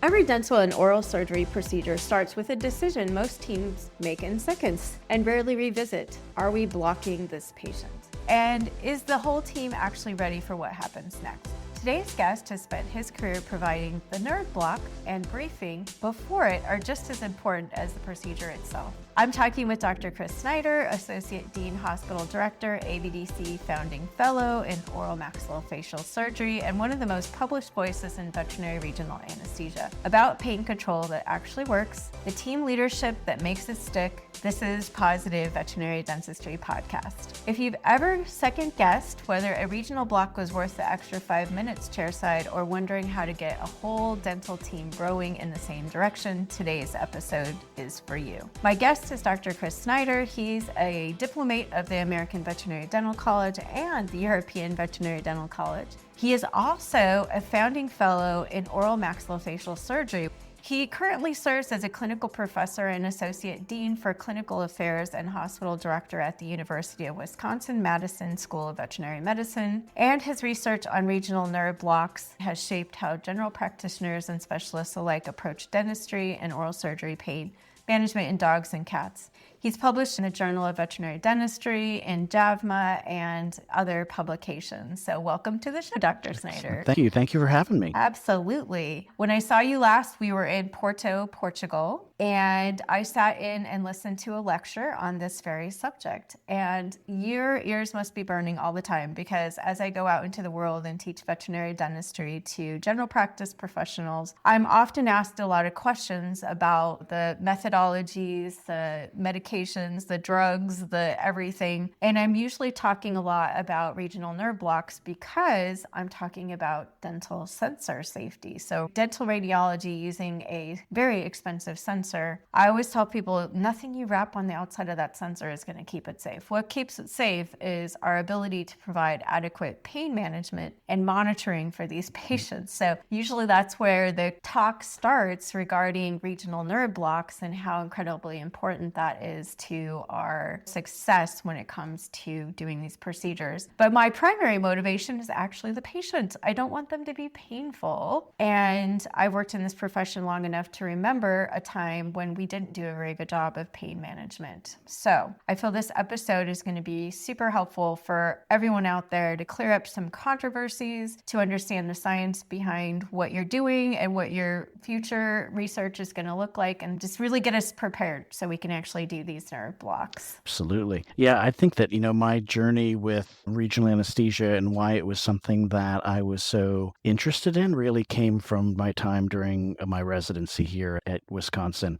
Every dental and oral surgery procedure starts with a decision most teams make in seconds and rarely revisit. Are we blocking this patient? And is the whole team actually ready for what happens next? Today's guest has spent his career providing the nerve block and briefing before it are just as important as the procedure itself. I'm talking with Dr. Chris Snyder, Associate Dean Hospital Director, AVDC Founding Fellow in Oral Maxillofacial Surgery, and one of the most published voices in veterinary regional anesthesia, about pain control that actually works, the team leadership that makes it stick. This is Pawsitive Veterinary Dentistry Podcast. If you've ever second-guessed whether a regional block was worth the extra 5 minutes chairside or wondering how to get a whole dental team rowing in the same direction, today's episode is for you. My guest is Dr. Chris Snyder. He's a diplomate of the American Veterinary Dental College and the European Veterinary Dental College. He is also a founding fellow in oral maxillofacial surgery. He currently serves as a clinical professor and associate dean for clinical affairs and hospital director at the University of Wisconsin-Madison School of Veterinary Medicine, and his research on regional nerve blocks has shaped how general practitioners and specialists alike approach dentistry and oral surgery pain management in dogs and cats. He's published in the Journal of Veterinary Dentistry, in JAVMA, and other publications. So welcome to the show, Dr. Snyder. Thank you. Thank you for having me. Absolutely. When I saw you last, we were in Porto, Portugal, and I sat in and listened to a lecture on this very subject. And your ears must be burning all the time, because as I go out into the world and teach veterinary dentistry to general practice professionals, I'm often asked a lot of questions about the methodologies, the medications, the drugs, the everything. And I'm usually talking a lot about regional nerve blocks because I'm talking about dental sensor safety. So dental radiology using a very expensive sensor. I always tell people nothing you wrap on the outside of that sensor is going to keep it safe. What keeps it safe is our ability to provide adequate pain management and monitoring for these patients. So usually that's where the talk starts regarding regional nerve blocks and how incredibly important that is to our success when it comes to doing these procedures. But my primary motivation is actually the patient. I don't want them to be painful. And I worked in this profession long enough to remember a time when we didn't do a very good job of pain management. So I feel this episode is going to be super helpful for everyone out there to clear up some controversies, to understand the science behind what you're doing and what your future research is going to look like, and just really get us prepared so we can actually do these nerve blocks. Absolutely. Yeah, I think that, my journey with regional anesthesia and why it was something that I was so interested in really came from my time during my residency here at Wisconsin.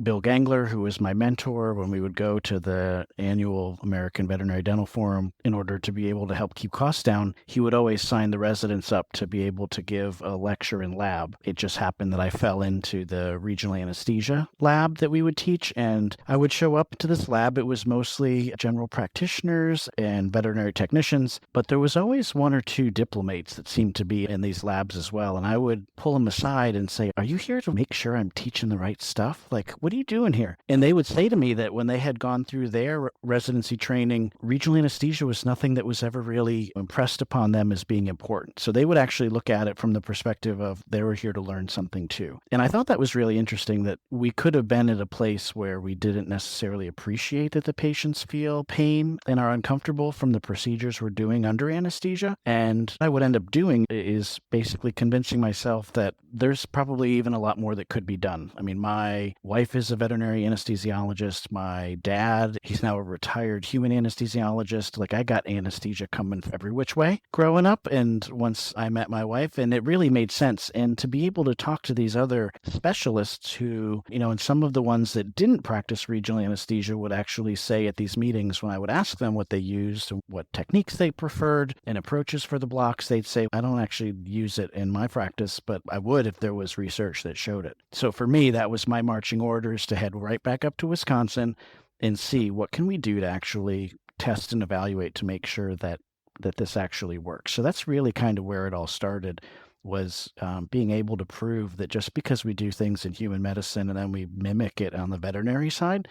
Bill Gangler, who was my mentor when we would go to the annual American Veterinary Dental Forum in order to be able to help keep costs down, he would always sign the residents up to be able to give a lecture in lab. It just happened that I fell into the regional anesthesia lab that we would teach, and I would show up to this lab. It was mostly general practitioners and veterinary technicians, but there was always one or two diplomates that seemed to be in these labs as well, and I would pull them aside and say, "Are you here to make sure I'm teaching the right stuff? Like, what are you doing here?" And they would say to me that when they had gone through their residency training, regional anesthesia was nothing that was ever really impressed upon them as being important. So they would actually look at it from the perspective of they were here to learn something too. And I thought that was really interesting, that we could have been at a place where we didn't necessarily appreciate that the patients feel pain and are uncomfortable from the procedures we're doing under anesthesia. And what I would end up doing is basically convincing myself that there's probably even a lot more that could be done. I mean, my wife is a veterinary anesthesiologist. My dad, he's now a retired human anesthesiologist. Like, I got anesthesia coming every which way growing up. And once I met my wife, and it really made sense. And to be able to talk to these other specialists who, and some of the ones that didn't practice regional anesthesia would actually say at these meetings, when I would ask them what they used and what techniques they preferred and approaches for the blocks, they'd say, "I don't actually use it in my practice, but I would if there was research that showed it." So for me, that was my marching orders to head right back up to Wisconsin and see what can we do to actually test and evaluate to make sure that this actually works. So that's really kind of where it all started, was being able to prove that just because we do things in human medicine and then we mimic it on the veterinary side,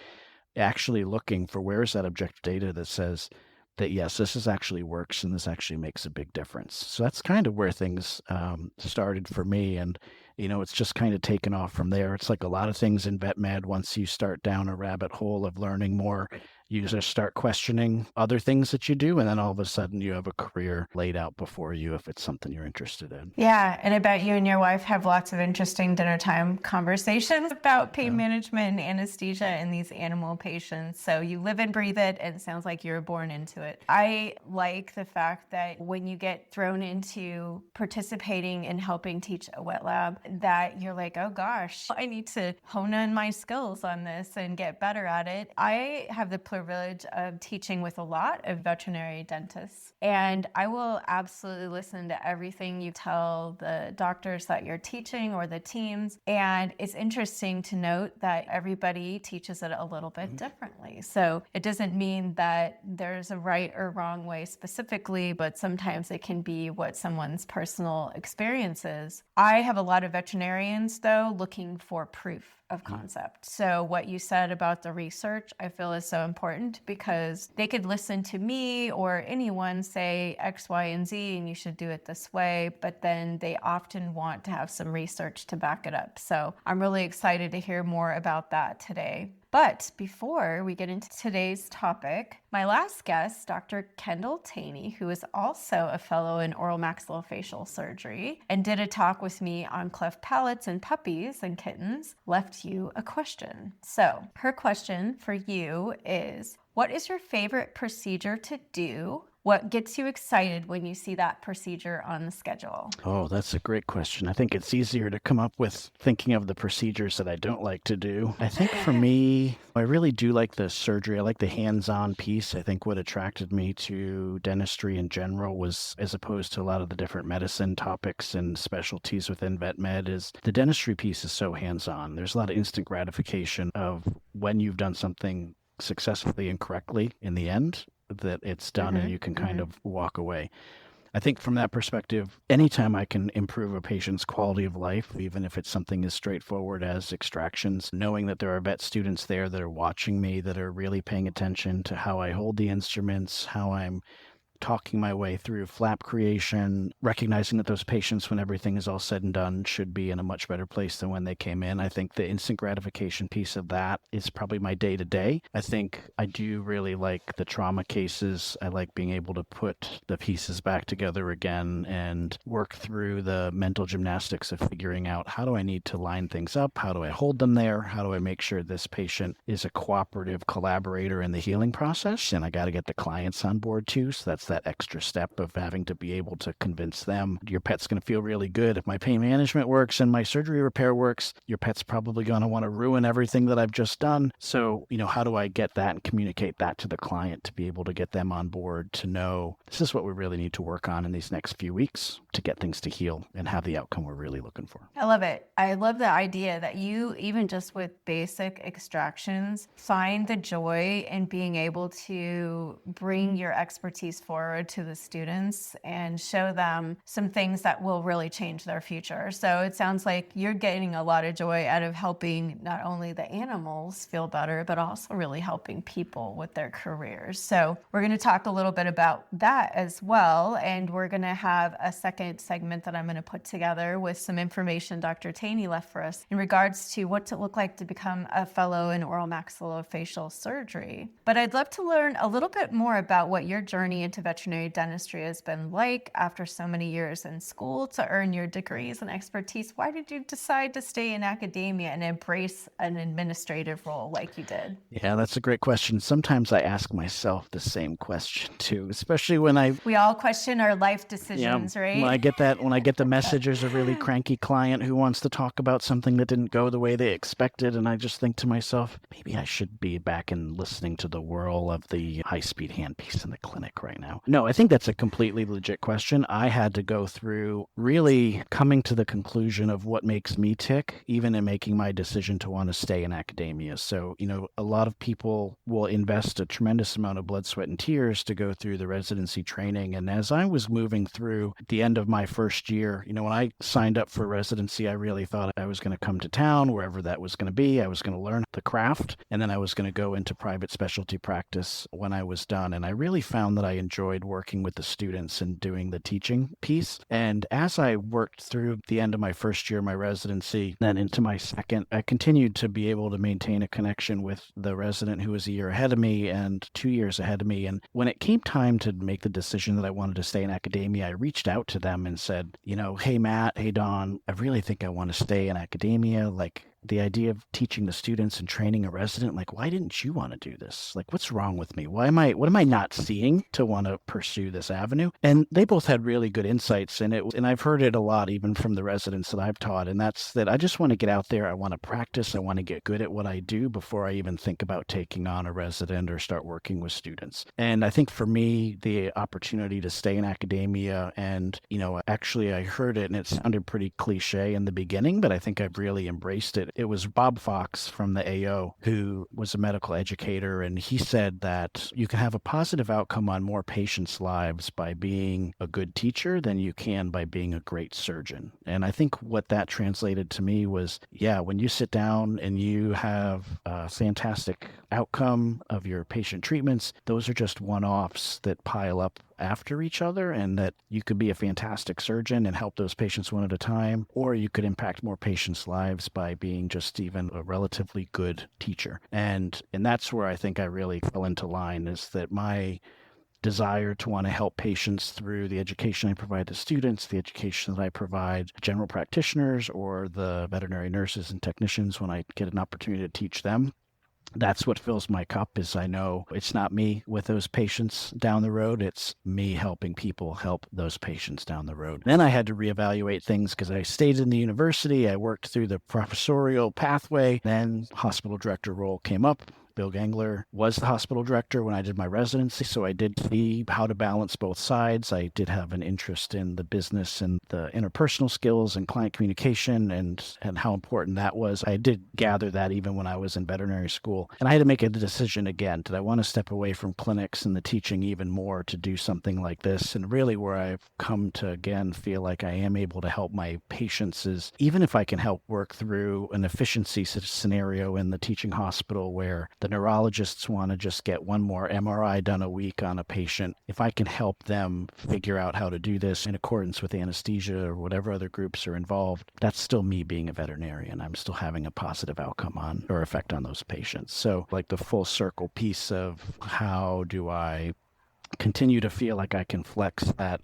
actually looking for where's that objective data that says that yes, this is actually works and this actually makes a big difference. So that's kind of where things started for me. And, it's just kind of taken off from there. It's like a lot of things in vet med. Once you start down a rabbit hole of learning more, you just start questioning other things that you do. And then all of a sudden you have a career laid out before you if it's something you're interested in. Yeah, and I bet you and your wife have lots of interesting dinner time conversations about pain management and anesthesia in these animal patients. So you live and breathe it, and it sounds like you were born into it. I like the fact that when you get thrown into participating in helping teach a wet lab, that you're like, oh gosh, I need to hone in my skills on this and get better at it. I have the privilege of teaching with a lot of veterinary dentists, and I will absolutely listen to everything you tell the doctors that you're teaching or the teams. And it's interesting to note that everybody teaches it a little bit differently. So it doesn't mean that there's a right or wrong way specifically, but sometimes it can be what someone's personal experience is. I have a lot of veterinarians, though, looking for proof of concept. So what you said about the research, I feel is so important, because they could listen to me or anyone say X, Y, and Z, and you should do it this way, but then they often want to have some research to back it up. So I'm really excited to hear more about that today. But before we get into today's topic, my last guest, Dr. Kendall Taney, who is also a fellow in oral maxillofacial surgery and did a talk with me on cleft palates in puppies and kittens, left you a question. So her question for you is, what is your favorite procedure to do? What gets you excited when you see that procedure on the schedule? Oh, that's a great question. I think it's easier to come up with thinking of the procedures that I don't like to do. I think for me, I really do like the surgery. I like the hands-on piece. I think what attracted me to dentistry in general was, as opposed to a lot of the different medicine topics and specialties within vet med, is the dentistry piece is so hands-on. There's a lot of instant gratification of when you've done something successfully and correctly in the end, that it's done and you can kind of walk away. I think from that perspective, anytime I can improve a patient's quality of life, even if it's something as straightforward as extractions, knowing that there are vet students there that are watching me, that are really paying attention to how I hold the instruments, how I'm talking my way through flap creation, recognizing that those patients, when everything is all said and done, should be in a much better place than when they came in. I think the instant gratification piece of that is probably my day-to-day. I think I do really like the trauma cases. I like being able to put the pieces back together again and work through the mental gymnastics of figuring out, how do I need to line things up? How do I hold them there? How do I make sure this patient is a cooperative collaborator in the healing process? And I got to get the clients on board too. So that's that extra step of having to be able to convince them your pet's going to feel really good. If my pain management works and my surgery repair works, your pet's probably going to want to ruin everything that I've just done. So, how do I get that and communicate that to the client to be able to get them on board to know this is what we really need to work on in these next few weeks to get things to heal and have the outcome we're really looking for. I love it. I love the idea that you, even just with basic extractions, find the joy in being able to bring your expertise forward to the students and show them some things that will really change their future. So it sounds like you're getting a lot of joy out of helping not only the animals feel better, but also really helping people with their careers. So we're going to talk a little bit about that as well. And we're going to have a second segment that I'm going to put together with some information Dr. Taney left for us in regards to what to look like to become a fellow in oral maxillofacial surgery. But I'd love to learn a little bit more about what your journey into veterinary dentistry has been like after so many years in school to earn your degrees and expertise. Why did you decide to stay in academia and embrace an administrative role like you did? Yeah, that's a great question. Sometimes I ask myself the same question too, especially when we all question our life decisions, right? When I get the message, there's a really cranky client who wants to talk about something that didn't go the way they expected, and I just think to myself, maybe I should be back and listening to the whirl of the high-speed handpiece in the clinic right now. no, I think that's a completely legit question. I had to go through really coming to the conclusion of what makes me tick, even in making my decision to want to stay in academia. So, a lot of people will invest a tremendous amount of blood, sweat, and tears to go through the residency training. And as I was moving through the end of my first year, when I signed up for residency, I really thought I was going to come to town, wherever that was going to be. I was going to learn the craft, and then I was going to go into private specialty practice when I was done. And I really found that I enjoyed working with the students and doing the teaching piece. And as I worked through the end of my first year, my residency, then into my second, I continued to be able to maintain a connection with the resident who was a year ahead of me and 2 years ahead of me. And when it came time to make the decision that I wanted to stay in academia, I reached out to them and said, hey, Matt, hey, Don, I really think I want to stay in academia. Like, the idea of teaching the students and training a resident, like, why didn't you want to do this? Like, what's wrong with me? What am I not seeing to want to pursue this avenue? And they both had really good insights in it. And I've heard it a lot, even from the residents that I've taught. And that's that I just want to get out there. I want to practice. I want to get good at what I do before I even think about taking on a resident or start working with students. And I think for me, the opportunity to stay in academia and, actually I heard it and it sounded pretty cliche in the beginning, but I think I've really embraced it. It was Bob Fox from the AO, who was a medical educator, and he said that you can have a positive outcome on more patients' lives by being a good teacher than you can by being a great surgeon. And I think what that translated to me was, when you sit down and you have a fantastic outcome of your patient treatments, those are just one-offs that pile up after each other, and that you could be a fantastic surgeon and help those patients one at a time, or you could impact more patients' lives by being just even a relatively good teacher. And that's where I think I really fell into line, is that my desire to want to help patients through the education I provide to students, the education that I provide general practitioners or the veterinary nurses and technicians when I get an opportunity to teach them. That's what fills my cup, is I know it's not me with those patients down the road. It's me helping people help those patients down the road. Then I had to reevaluate things because I stayed in the university. I worked through the professorial pathway. Then hospital director role came up. Bill Gangler was the hospital director when I did my residency, so I did see how to balance both sides. I did have an interest in the business and the interpersonal skills and client communication and how important that was. I did gather that even when I was in veterinary school. And I had to make a decision again. Did I want to step away from clinics and the teaching even more to do something like this? And really where I've come to, again, feel like I am able to help my patients is, even if I can help work through an efficiency scenario in the teaching hospital where the neurologists want to just get one more MRI done a week on a patient, if I can help them figure out how to do this in accordance with anesthesia or whatever other groups are involved, that's still me being a veterinarian. I'm still having a positive outcome on or effect on those patients. So like the full circle piece of how do I continue to feel like I can flex that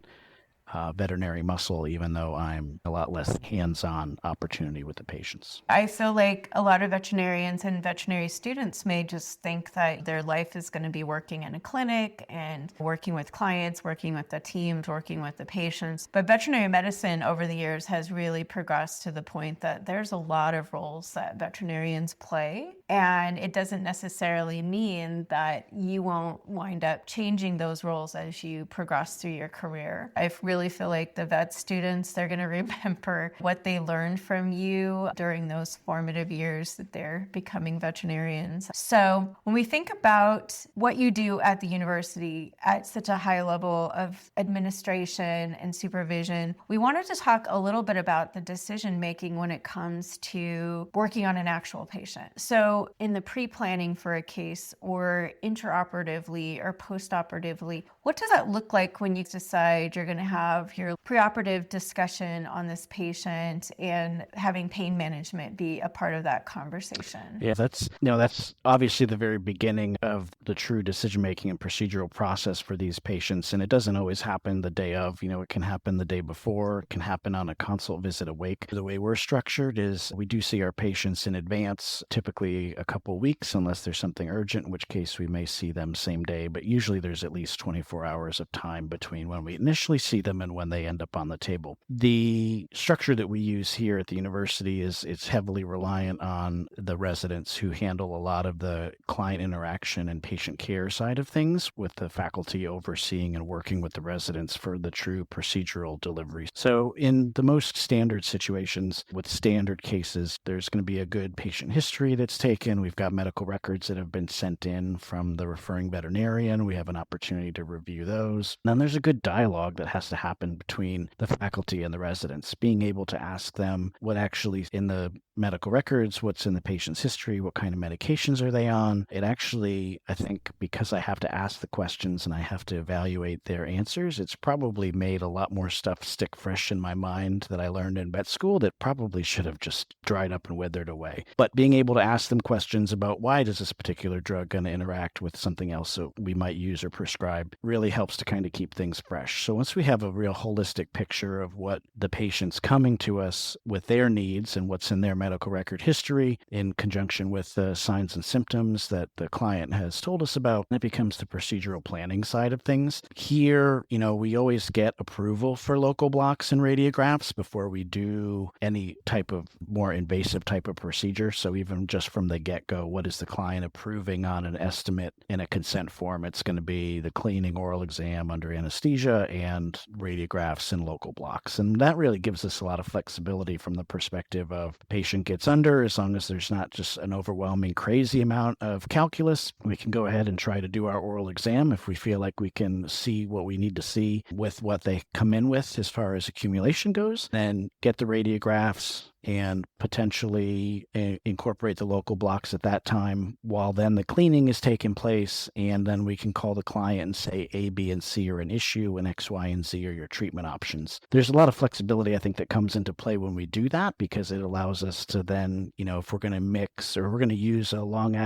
veterinary muscle, even though I'm a lot less hands-on opportunity with the patients. I feel like a lot of veterinarians and veterinary students may just think that their life is going to be working in a clinic and working with clients, working with the teams, working with the patients. But veterinary medicine over the years has really progressed to the point that there's a lot of roles that veterinarians play. And it doesn't necessarily mean that you won't wind up changing those roles as you progress through your career. I really feel like the vet students, they're going to remember what they learned from you during those formative years that they're becoming veterinarians. So when we think about what you do at the university at such a high level of administration and supervision, we wanted to talk a little bit about the decision making when it comes to working on an actual patient. So in the pre-planning for a case or intraoperatively or postoperatively, what does that look like when you decide you're going to have your preoperative discussion on this patient and having pain management be a part of that conversation? Yeah, that's obviously the very beginning of the true decision-making and procedural process for these patients. And it doesn't always happen the day of, it can happen the day before, it can happen on a consult visit awake. The way we're structured is we do see our patients in advance, typically be a couple weeks unless there's something urgent, in which case we may see them same day. But usually there's at least 24 hours of time between when we initially see them and when they end up on the table. The structure that we use here at the university is it's heavily reliant on the residents who handle a lot of the client interaction and patient care side of things, with the faculty overseeing and working with the residents for the true procedural delivery. So in the most standard situations with standard cases, there's going to be a good patient history that's taken. We've got medical records that have been sent in from the referring veterinarian. We have an opportunity to review those. And then there's a good dialogue that has to happen between the faculty and the residents, being able to ask them what actually in the medical records, what's in the patient's history, what kind of medications are they on. It actually, I think, because I have to ask the questions and I have to evaluate their answers, it's probably made a lot more stuff stick fresh in my mind that I learned in vet school that probably should have just dried up and withered away. But being able to ask them questions about why does this particular drug going to interact with something else that we might use or prescribe really helps to kind of keep things fresh. So once we have a real holistic picture of what the patient's coming to us with their needs and what's in their medical record history in conjunction with the signs and symptoms that the client has told us about, it becomes the procedural planning side of things. Here, we always get approval for local blocks and radiographs before we do any type of more invasive type of procedure. So even just from the get-go, what is the client approving on an estimate in a consent form? It's going to be the cleaning oral exam under anesthesia and radiographs and local blocks. And that really gives us a lot of flexibility from the perspective of the patient gets under, as long as there's not just an overwhelming crazy amount of calculus, we can go ahead and try to do our oral exam if we feel like we can see what we need to see with what they come in with as far as accumulation goes, then get the radiographs and potentially incorporate the local blocks at that time while then the cleaning is taking place. And then we can call the client and say A, B, and C are an issue and X, Y, and Z are your treatment options. There's a lot of flexibility, I think, that comes into play when we do that, because it allows us to then, if we're going to mix or we're going to use a longer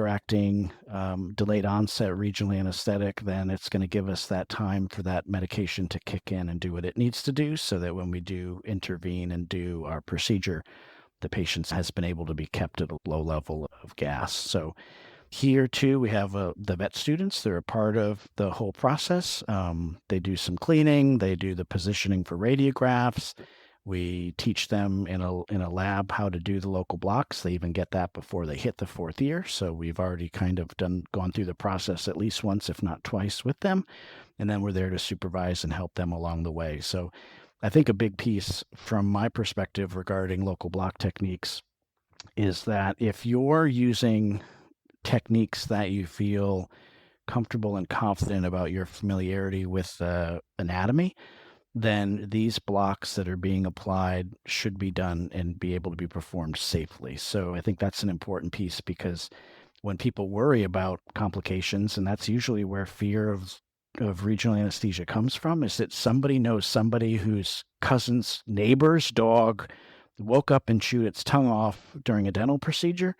acting, delayed onset regional anesthetic, then it's going to give us that time for that medication to kick in and do what it needs to do, so that when we do intervene and do our procedure, the patient has been able to be kept at a low level of gas. So here too, we have the vet students. They're a part of the whole process. They do some cleaning. They do the positioning for radiographs. We teach them in a lab how to do the local blocks. They even get that before they hit the 4th year. So we've already kind of gone through the process at least once, if not twice, with them. And then we're there to supervise and help them along the way. So I think a big piece from my perspective regarding local block techniques is that if you're using techniques that you feel comfortable and confident about your familiarity with anatomy, then these blocks that are being applied should be done and be able to be performed safely. So I think that's an important piece, because when people worry about complications, and that's usually where fear of regional anesthesia comes from, is that somebody knows somebody whose cousin's neighbor's dog woke up and chewed its tongue off during a dental procedure.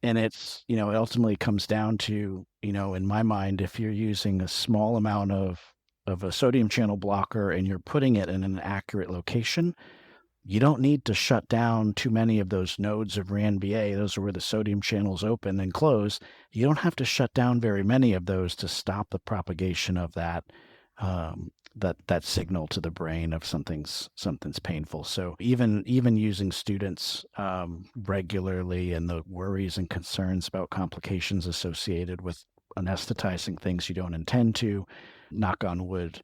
And it's, it ultimately comes down to, in my mind, if you're using a small amount of a sodium channel blocker and you're putting it in an accurate location, you don't need to shut down too many of those nodes of RANBA. Those are where the sodium channels open and close. You don't have to shut down very many of those to stop the propagation of that that signal to the brain of something's painful. So even using students regularly, and the worries and concerns about complications associated with anesthetizing things you don't intend to, knock on wood,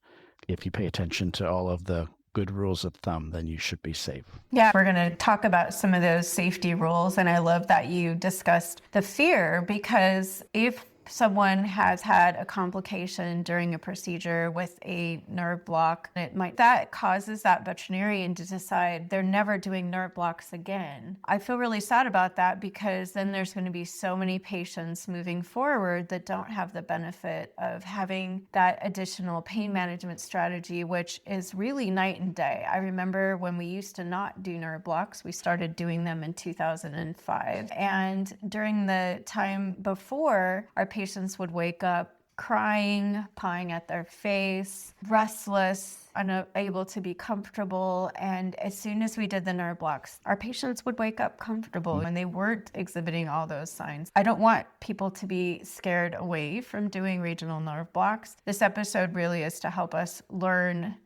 if you pay attention to all of the good rules of thumb, then you should be safe. Yeah, we're going to talk about some of those safety rules. And I love that you discussed the fear, because if someone has had a complication during a procedure with a nerve block, that causes that veterinarian to decide they're never doing nerve blocks again. I feel really sad about that, because then there's going to be so many patients moving forward that don't have the benefit of having that additional pain management strategy, which is really night and day. I remember when we used to not do nerve blocks, we started doing them in 2005. And during the time before, our patients would wake up crying, pawing at their face, restless, unable to be comfortable. And as soon as we did the nerve blocks, our patients would wake up comfortable and they weren't exhibiting all those signs. I don't want people to be scared away from doing regional nerve blocks. This episode really is to help us learn,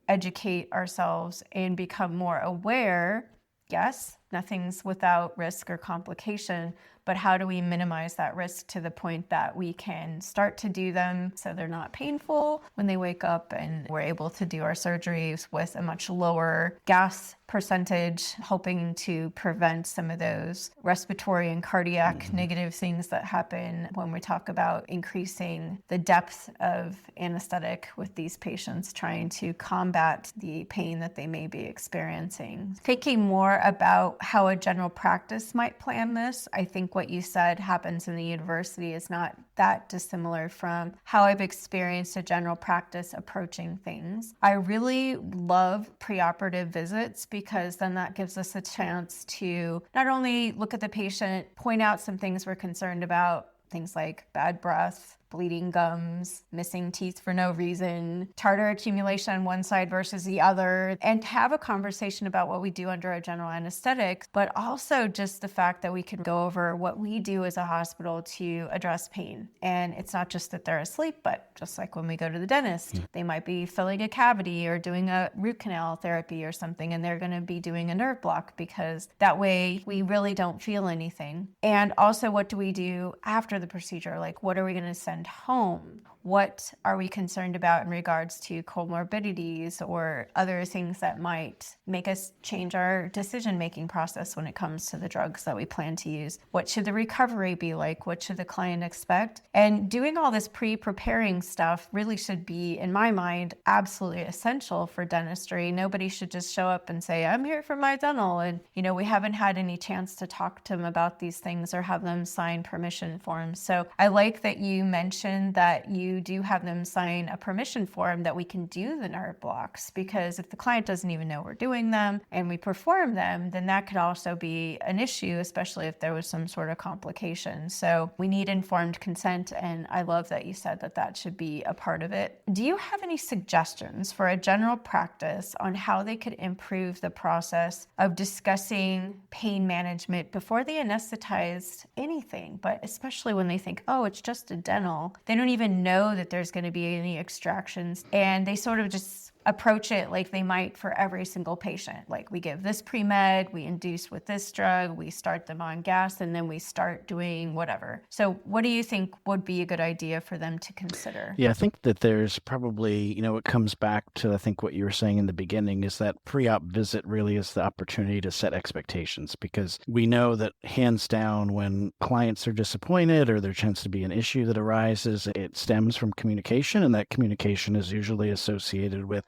educate ourselves, and become more aware. Yes, nothing's without risk or complication, but how do we minimize that risk to the point that we can start to do them so they're not painful when they wake up, and we're able to do our surgeries with a much lower gas percentage, hoping to prevent some of those respiratory and cardiac negative things that happen when we talk about increasing the depth of anesthetic with these patients, trying to combat the pain that they may be experiencing. Thinking more about how a general practice might plan this, I think what you said happens in the university is not that dissimilar from how I've experienced a general practice approaching things. I really love preoperative visits because then that gives us a chance to not only look at the patient, point out some things we're concerned about, things like bad breath, bleeding gums, missing teeth for no reason, tartar accumulation on one side versus the other, and have a conversation about what we do under a general anesthetic, but also just the fact that we can go over what we do as a hospital to address pain. And it's not just that they're asleep, but just like when we go to the dentist, they might be filling a cavity or doing a root canal therapy or something, and they're going to be doing a nerve block because that way we really don't feel anything. And also, what do we do after the procedure? Like, what are we going to send home? What are we concerned about in regards to comorbidities or other things that might make us change our decision-making process when it comes to the drugs that we plan to use? What should the recovery be like? What should the client expect? And doing all this pre-preparing stuff really should be, in my mind, absolutely essential for dentistry. Nobody should just show up and say, I'm here for my dental. And, we haven't had any chance to talk to them about these things or have them sign permission forms. So I like that you mentioned that you do have them sign a permission form that we can do the nerve blocks, because if the client doesn't even know we're doing them and we perform them, then that could also be an issue, especially if there was some sort of complication. So we need informed consent, and I love that you said that that should be a part of it. Do you have any suggestions for a general practice on how they could improve the process of discussing pain management before they anesthetize anything, but especially when they think, oh, it's just a dental? They don't even know that there's going to be any extractions, and they sort of just approach it like they might for every single patient. Like, we give this pre-med, we induce with this drug, we start them on gas, and then we start doing whatever. So what do you think would be a good idea for them to consider? Yeah, I think that there's probably, it comes back to, I think, what you were saying in the beginning, is that pre-op visit really is the opportunity to set expectations, because we know that hands down, when clients are disappointed or there tends to be an issue that arises, it stems from communication, and that communication is usually associated with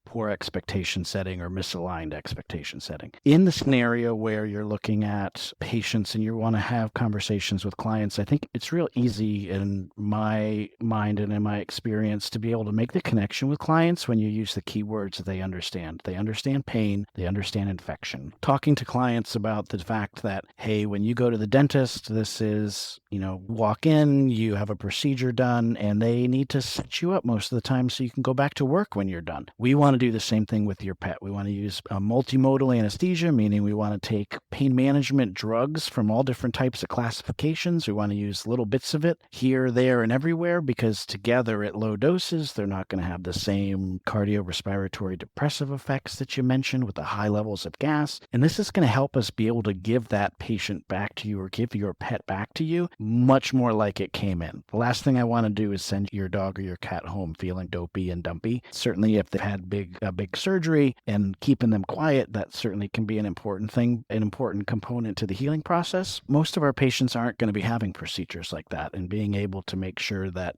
poor expectation setting or misaligned expectation setting. In the scenario where you're looking at patients and you want to have conversations with clients, I think it's real easy in my mind and in my experience to be able to make the connection with clients when you use the keywords that they understand. They understand pain, they understand infection. Talking to clients about the fact that, hey, when you go to the dentist, this is, walk in, you have a procedure done, and they need to set you up most of the time so you can go back to work when you're done. We want to do the same thing with your pet. We want to use a multimodal anesthesia, meaning we want to take pain management drugs from all different types of classifications. We want to use little bits of it here, there, and everywhere, because together at low doses, they're not going to have the same cardiorespiratory depressive effects that you mentioned with the high levels of gas. And this is going to help us be able to give that patient back to you, or give your pet back to you, much more like it came in. The last thing I want to do is send your dog or your cat home feeling dopey and dumpy. Certainly if they've had a big surgery, and keeping them quiet, that certainly can be an important thing, an important component to the healing process. Most of our patients aren't going to be having procedures like that, and being able to make sure that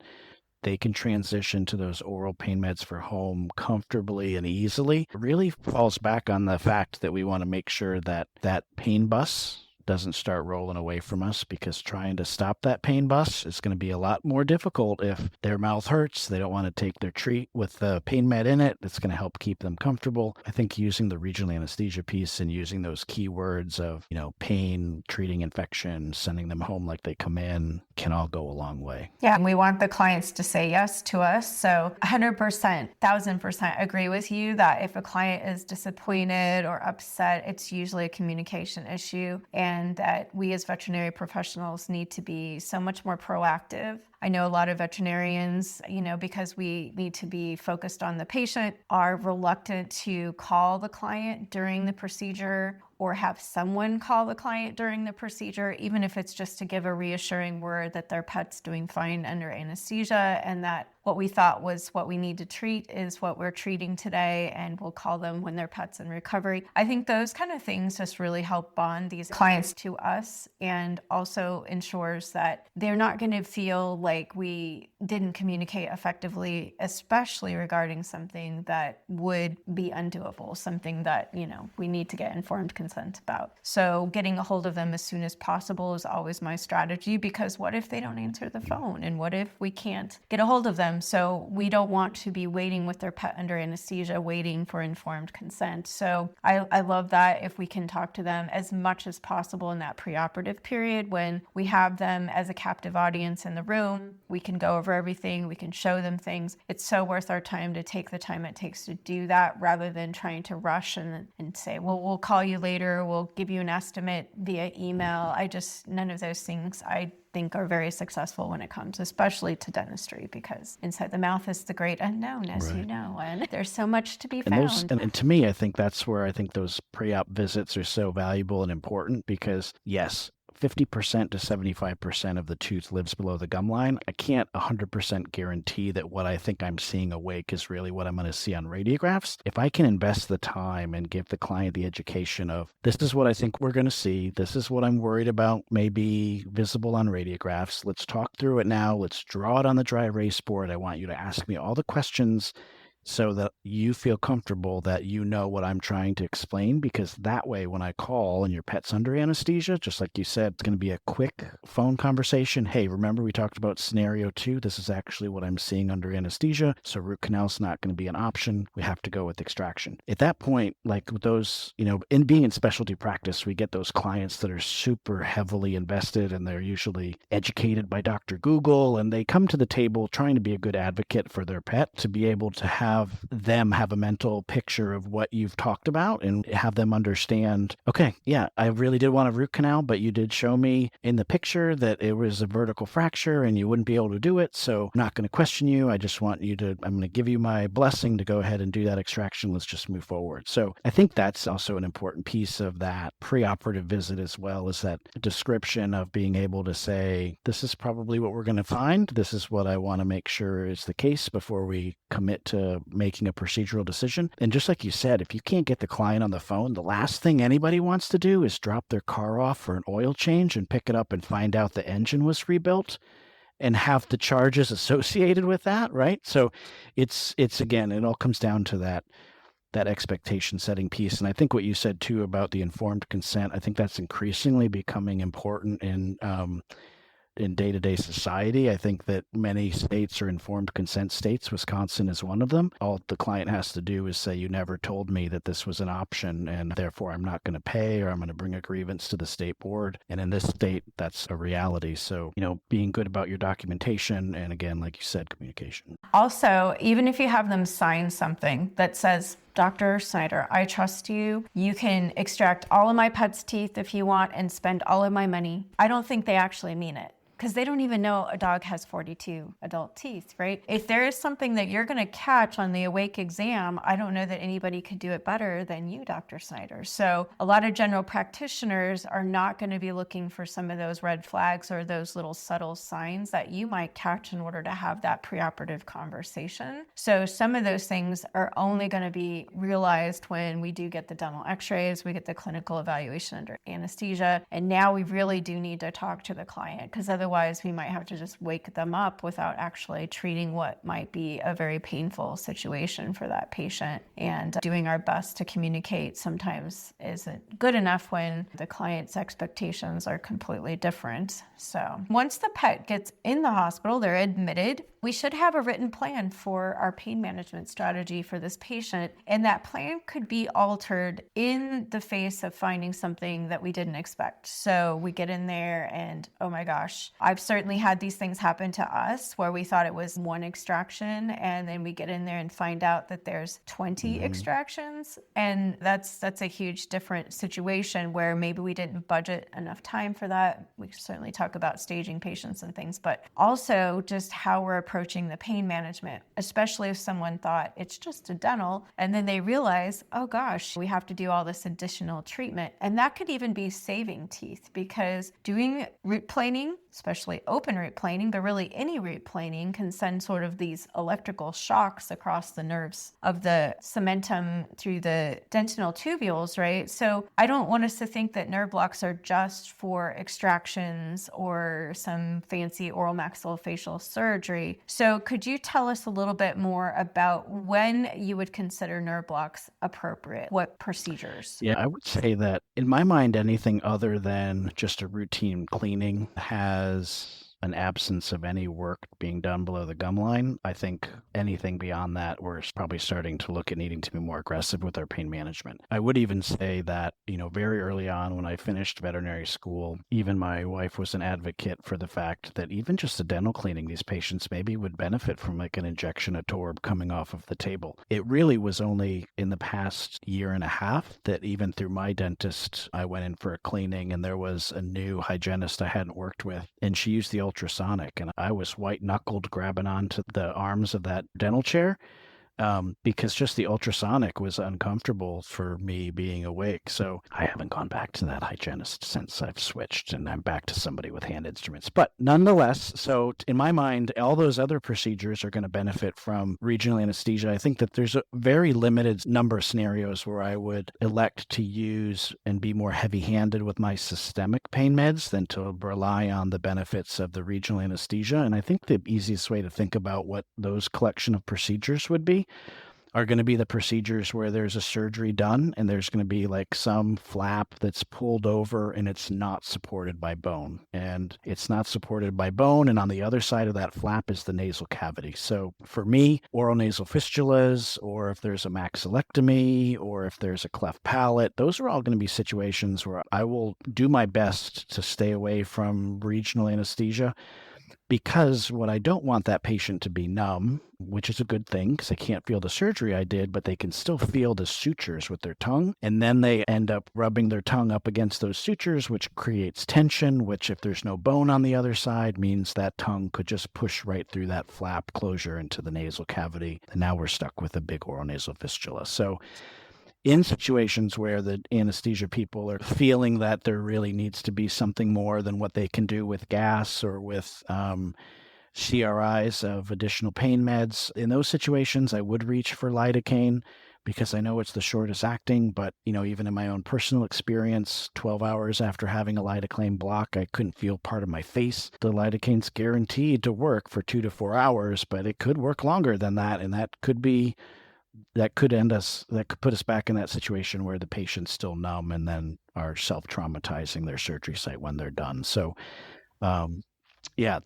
they can transition to those oral pain meds for home comfortably and easily really falls back on the fact that we want to make sure that that pain bus doesn't start rolling away from us, because trying to stop that pain bus is going to be a lot more difficult if their mouth hurts. They don't want to take their treat with the pain med in it. It's going to help keep them comfortable. I think using the regional anesthesia piece and using those keywords of, pain, treating infection, sending them home like they come in can all go a long way. Yeah, and we want the clients to say yes to us. So 100%, 1000% agree with you that if a client is disappointed or upset, it's usually a communication issue, and that we as veterinary professionals need to be so much more proactive. I know a lot of veterinarians, because we need to be focused on the patient, are reluctant to call the client during the procedure or have someone call the client during the procedure, even if it's just to give a reassuring word that their pet's doing fine under anesthesia and that what we thought was what we need to treat is what we're treating today, and we'll call them when their pet's in recovery. I think those kind of things just really help bond these clients to us, and also ensures that they're not going to feel like we didn't communicate effectively, especially regarding something that would be undoable, something that, we need to get informed consent about. So getting a hold of them as soon as possible is always my strategy, because what if they don't answer the phone? And what if we can't get a hold of them? So we don't want to be waiting with their pet under anesthesia, waiting for informed consent. So I love that if we can talk to them as much as possible in that preoperative period when we have them as a captive audience in the room. We can go over everything. We can show them things. It's so worth our time to take the time it takes to do that, rather than trying to rush and say, well, we'll call you later. We'll give you an estimate via email. None of those things I think are very successful when it comes, especially to dentistry, because inside the mouth is the great unknown, as you know, and there's so much to be found. And to me, I think that's where I think those pre-op visits are so valuable and important, because yes, 50% to 75% of the tooth lives below the gum line. I can't 100% guarantee that what I think I'm seeing awake is really what I'm going to see on radiographs. If I can invest the time and give the client the education of, this is what I think we're going to see, this is what I'm worried about may be visible on radiographs, let's talk through it now, let's draw it on the dry erase board. I want you to ask me all the questions so that you feel comfortable that you know what I'm trying to explain, because that way when I call and your pet's under anesthesia, just like you said, it's going to be a quick phone conversation. Hey, remember we talked about scenario 2? This is actually what I'm seeing under anesthesia, so root canal's not going to be an option. We have to go with extraction. At that point, like with those, in being in specialty practice, we get those clients that are super heavily invested, and they're usually educated by Dr. Google, and they come to the table trying to be a good advocate for their pet, to be able to have them have a mental picture of what you've talked about and have them understand, okay, yeah, I really did want a root canal, but you did show me in the picture that it was a vertical fracture and you wouldn't be able to do it. So I'm not going to question you. I just want you to, I'm going to give you my blessing to go ahead and do that extraction. Let's just move forward. So I think that's also an important piece of that preoperative visit as well, is that description of being able to say, this is probably what we're going to find. This is what I want to make sure is the case before we commit to making a procedural decision. And just like you said, if you can't get the client on the phone, the last thing anybody wants to do is drop their car off for an oil change and pick it up and find out the engine was rebuilt and have the charges associated with that, right? So it's again, it all comes down to that expectation setting piece. And I think what you said too about the informed consent, I think that's increasingly becoming important in day-to-day society. I think that many states are informed consent states. Wisconsin is one of them. All the client has to do is say, you never told me that this was an option, and therefore I'm not going to pay, or I'm going to bring a grievance to the state board. And in this state, that's a reality. So, being good about your documentation, and again, like you said, communication. Also, even if you have them sign something that says, Dr. Snyder, I trust you. You can extract all of my pet's teeth if you want and spend all of my money. I don't think they actually mean it, because they don't even know a dog has 42 adult teeth, right? If there is something that you're going to catch on the awake exam, I don't know that anybody could do it better than you, Dr. Snyder. So a lot of general practitioners are not going to be looking for some of those red flags or those little subtle signs that you might catch in order to have that preoperative conversation. So some of those things are only going to be realized when we do get the dental x-rays, we get the clinical evaluation under anesthesia, and now we really do need to talk to the client, because otherwise Otherwise, we might have to just wake them up without actually treating what might be a very painful situation for that patient. And doing our best to communicate sometimes isn't good enough when the client's expectations are completely different. So once the pet gets in the hospital, they're admitted, we should have a written plan for our pain management strategy for this patient. And that plan could be altered in the face of finding something that we didn't expect. So we get in there and, oh my gosh, I've certainly had these things happen to us where we thought it was one extraction, and then we get in there and find out that there's 20 extractions. And that's a huge different situation where maybe we didn't budget enough time for that. We certainly talk about staging patients and things, but also just how we're approaching the pain management, especially if someone thought it's just a dental and then they realize, oh gosh, we have to do all this additional treatment. And that could even be saving teeth, because doing root planing, especially open root planing, but really any root planing, can send sort of these electrical shocks across the nerves of the cementum through the dentinal tubules, right? So I don't want us to think that nerve blocks are just for extractions or some fancy oral maxillofacial surgery. So could you tell us a little bit more about when you would consider nerve blocks appropriate? What procedures? Yeah, I would say that in my mind, anything other than just a routine cleaning has an absence of any work being done below the gum line. I think anything beyond that, we're probably starting to look at needing to be more aggressive with our pain management. I would even say that, very early on when I finished veterinary school, even my wife was an advocate for the fact that even just a dental cleaning, these patients maybe would benefit from like an injection of Torb coming off of the table. It really was only in the past year and a half that even through my dentist, I went in for a cleaning and there was a new hygienist I hadn't worked with, and she used the ultrasonic, and I was white-knuckled grabbing onto the arms of that dental chair because just the ultrasonic was uncomfortable for me being awake. So I haven't gone back to that hygienist since I've switched, and I'm back to somebody with hand instruments. But nonetheless, so in my mind, all those other procedures are going to benefit from regional anesthesia. I think that there's a very limited number of scenarios where I would elect to use and be more heavy-handed with my systemic pain meds than to rely on the benefits of the regional anesthesia. And I think the easiest way to think about what those collection of procedures would be are going to be the procedures where there's a surgery done and there's going to be like some flap that's pulled over and it's not supported by bone. And it's not supported by bone, and on the other side of that flap is the nasal cavity. So for me, oral nasal fistulas, or if there's a maxillectomy, or if there's a cleft palate, those are all going to be situations where I will do my best to stay away from regional anesthesia. Because what I don't want that patient to be numb, which is a good thing because they can't feel the surgery I did, but they can still feel the sutures with their tongue. And then they end up rubbing their tongue up against those sutures, which creates tension, which if there's no bone on the other side means that tongue could just push right through that flap closure into the nasal cavity. And now we're stuck with a big oral nasal fistula. So in situations where the anesthesia people are feeling that there really needs to be something more than what they can do with gas or with CRIs of additional pain meds, in those situations, I would reach for lidocaine because I know it's the shortest acting. But, even in my own personal experience, 12 hours after having a lidocaine block, I couldn't feel part of my face. The lidocaine's guaranteed to work for 2 to 4 hours, but it could work longer than that. And that could put us back in that situation where the patient's still numb and then are self-traumatizing their surgery site when they're done. So,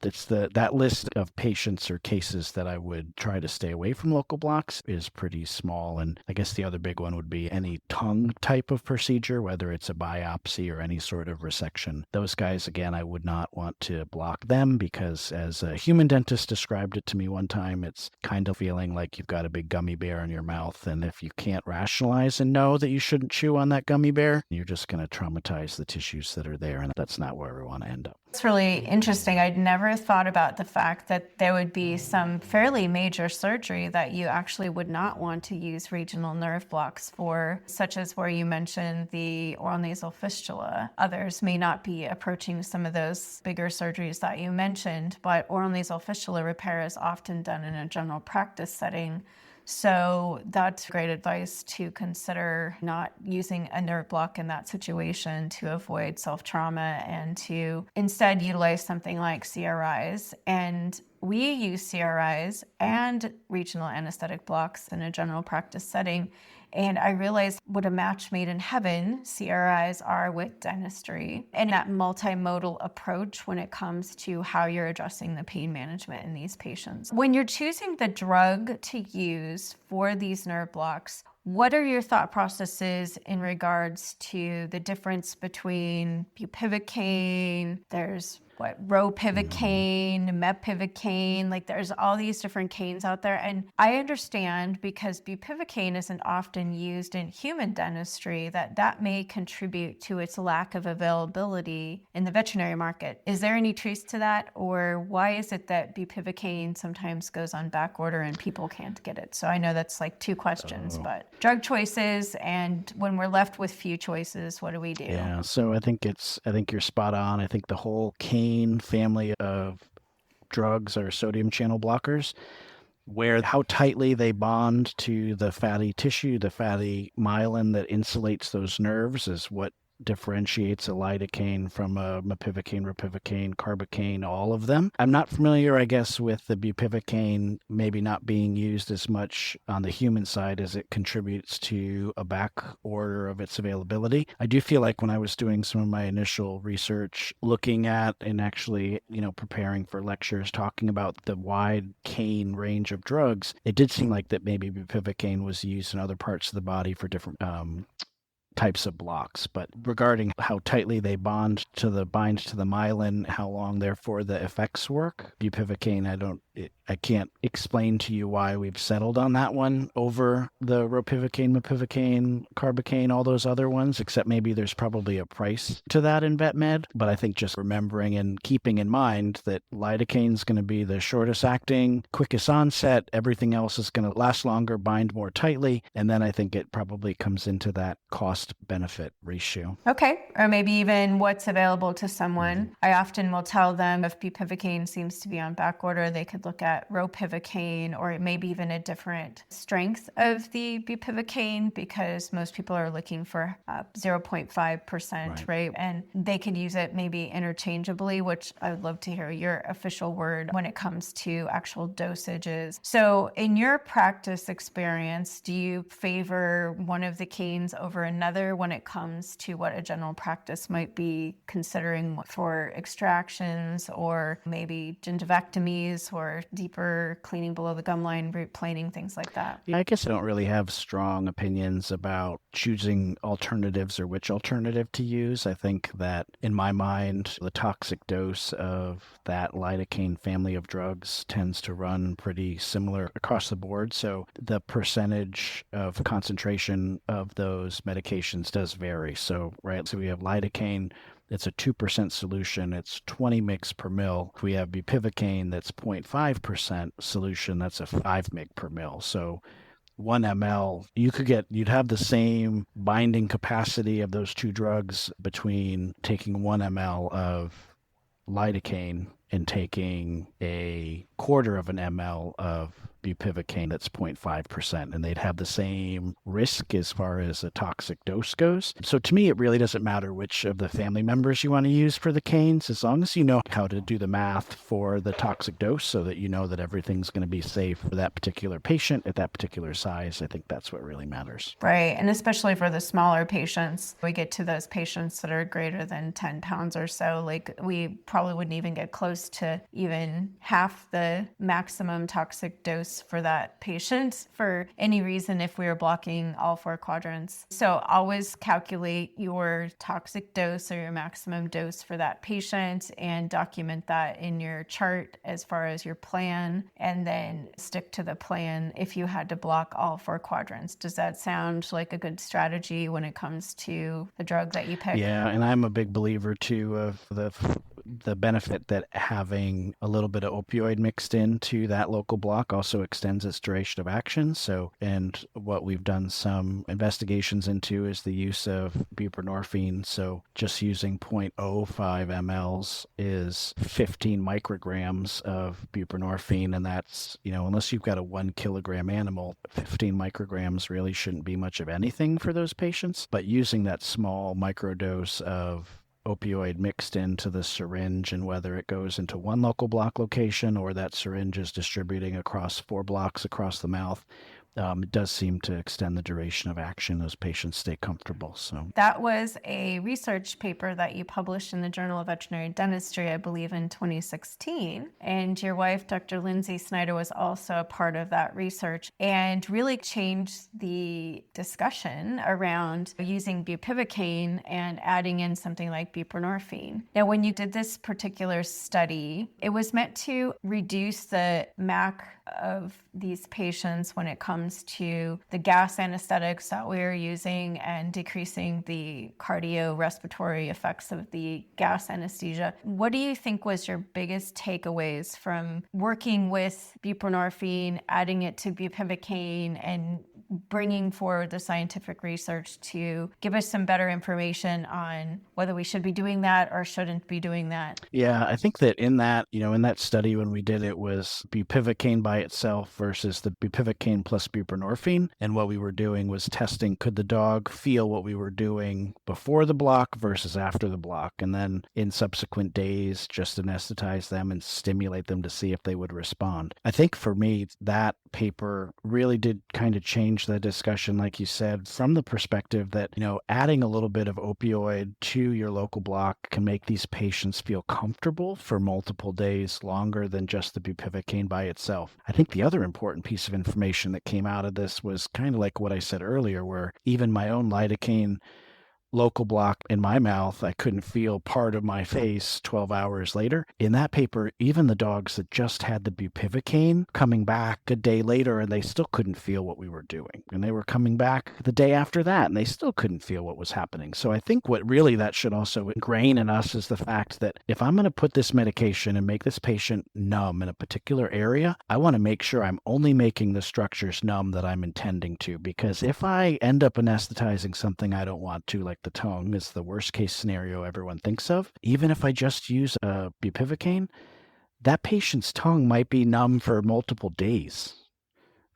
that's that list of patients or cases that I would try to stay away from local blocks is pretty small. And I guess the other big one would be any tongue type of procedure, whether it's a biopsy or any sort of resection. Those guys, again, I would not want to block them because as a human dentist described it to me one time, it's kind of feeling like you've got a big gummy bear in your mouth. And if you can't rationalize and know that you shouldn't chew on that gummy bear, you're just going to traumatize the tissues that are there. And that's not where we want to end up. It's really interesting. I'd never thought about the fact that there would be some fairly major surgery that you actually would not want to use regional nerve blocks for, such as where you mentioned the oral nasal fistula. Others may not be approaching some of those bigger surgeries that you mentioned, but oral nasal fistula repair is often done in a general practice setting. So that's great advice to consider not using a nerve block in that situation to avoid self-trauma and to instead utilize something like CRIs. And we use CRIs and regional anesthetic blocks in a general practice setting. And I realized what a match made in heaven CRIs are with dentistry and that multimodal approach when it comes to how you're addressing the pain management in these patients. When you're choosing the drug to use for these nerve blocks, what are your thought processes in regards to the difference between bupivacaine, there's ropivacaine, mepivacaine, like there's all these different canes out there. And I understand because bupivacaine isn't often used in human dentistry that may contribute to its lack of availability in the veterinary market. Is there any truth to that? Or why is it that bupivacaine sometimes goes on back order and people can't get it? So I know that's like two questions, but drug choices, and when we're left with few choices, what do we do? Yeah, so I think you're spot on. I think the whole cane family of drugs are sodium channel blockers, where how tightly they bond to the fatty tissue, the fatty myelin that insulates those nerves is what differentiates a lidocaine from a mepivacaine, ropivacaine, carbocaine, all of them. I'm not familiar, I guess, with the bupivacaine maybe not being used as much on the human side as it contributes to a back order of its availability. I do feel like when I was doing some of my initial research, looking at and actually, preparing for lectures, talking about the wide cane range of drugs, it did seem like that maybe bupivacaine was used in other parts of the body for different types of blocks. But regarding how tightly they bind to the myelin, how long therefore the effects work, bupivacaine, I can't explain to you why we've settled on that one over the ropivacaine, mepivacaine, carbocaine, all those other ones, except maybe there's probably a price to that in vet med. But I think just remembering and keeping in mind that lidocaine is going to be the shortest acting, quickest onset, everything else is going to last longer, bind more tightly, and then I think it probably comes into that cost benefit ratio. Okay, or maybe even what's available to someone. I often will tell them if bupivacaine seems to be on back order, they could look at ropivacaine or maybe even a different strength of the bupivacaine, because most people are looking for 0.5%, right? And they could use it maybe interchangeably, which I would love to hear your official word when it comes to actual dosages. So in your practice experience, do you favor one of the canes over another when it comes to what a general practice might be considering for extractions or maybe gingivectomies or deeper cleaning below the gum line, root planing, things like that? Yeah, I guess I don't really have strong opinions about choosing alternatives or which alternative to use. I think that in my mind, the toxic dose of that lidocaine family of drugs tends to run pretty similar across the board. So the percentage of concentration of those medications does vary. So we have lidocaine, it's a 2% solution. It's 20 mg per mil. If we have bupivacaine, that's 0.5% solution. That's a 5 mg per mil. So 1 ml, you'd have the same binding capacity of those two drugs between taking 1 ml of lidocaine and taking a quarter of an ml of bupivacaine that's 0.5%, and they'd have the same risk as far as a toxic dose goes. So to me, it really doesn't matter which of the family members you want to use for the canes, as long as you know how to do the math for the toxic dose so that you know that everything's going to be safe for that particular patient at that particular size. I think that's what really matters. Right, and especially for the smaller patients, we get to those patients that are greater than 10 pounds or so, like we probably wouldn't even get close to even half the maximum toxic dose for that patient for any reason if we were blocking all 4 quadrants. So always calculate your toxic dose or your maximum dose for that patient and document that in your chart as far as your plan, and then stick to the plan if you had to block all 4 quadrants. Does that sound like a good strategy when it comes to the drug that you pick? Yeah, and I'm a big believer too of the the benefit that having a little bit of opioid mixed into that local block also extends its duration of action. So, and what we've done some investigations into is the use of buprenorphine. So just using 0.05 mLs is 15 micrograms of buprenorphine. And that's, unless you've got a 1 kilogram animal, 15 micrograms really shouldn't be much of anything for those patients. But using that small microdose of opioid mixed into the syringe, and whether it goes into one local block location or that syringe is distributing across 4 blocks across the mouth, it does seem to extend the duration of action. Those patients stay comfortable. So that was a research paper that you published in the Journal of Veterinary Dentistry, I believe, in 2016. And your wife, Dr. Lindsay Snyder, was also a part of that research and really changed the discussion around using bupivacaine and adding in something like buprenorphine. Now, when you did this particular study, it was meant to reduce the MAC of these patients when it comes to the gas anesthetics that we are using and decreasing the cardiorespiratory effects of the gas anesthesia. What do you think was your biggest takeaways from working with buprenorphine, adding it to bupivacaine, and bringing forward the scientific research to give us some better information on whether we should be doing that or shouldn't be doing that? Yeah, I think that in that study when we did it was bupivacaine by itself versus the bupivacaine plus buprenorphine. And what we were doing was testing, could the dog feel what we were doing before the block versus after the block? And then in subsequent days, just anesthetize them and stimulate them to see if they would respond. I think for me, that paper really did kind of change the discussion, like you said, from the perspective that, adding a little bit of opioid to your local block can make these patients feel comfortable for multiple days longer than just the bupivacaine by itself. I think the other important piece of information that came out of this was kind of like what I said earlier, where even my own lidocaine local block in my mouth, I couldn't feel part of my face 12 hours later. In that paper, even the dogs that just had the bupivacaine coming back a day later and they still couldn't feel what we were doing. And they were coming back the day after that and they still couldn't feel what was happening. So I think what really that should also ingrain in us is the fact that if I'm going to put this medication and make this patient numb in a particular area, I want to make sure I'm only making the structures numb that I'm intending to. Because if I end up anesthetizing something I don't want to, like the tongue is the worst case scenario everyone thinks of. Even if I just use bupivacaine, that patient's tongue might be numb for multiple days.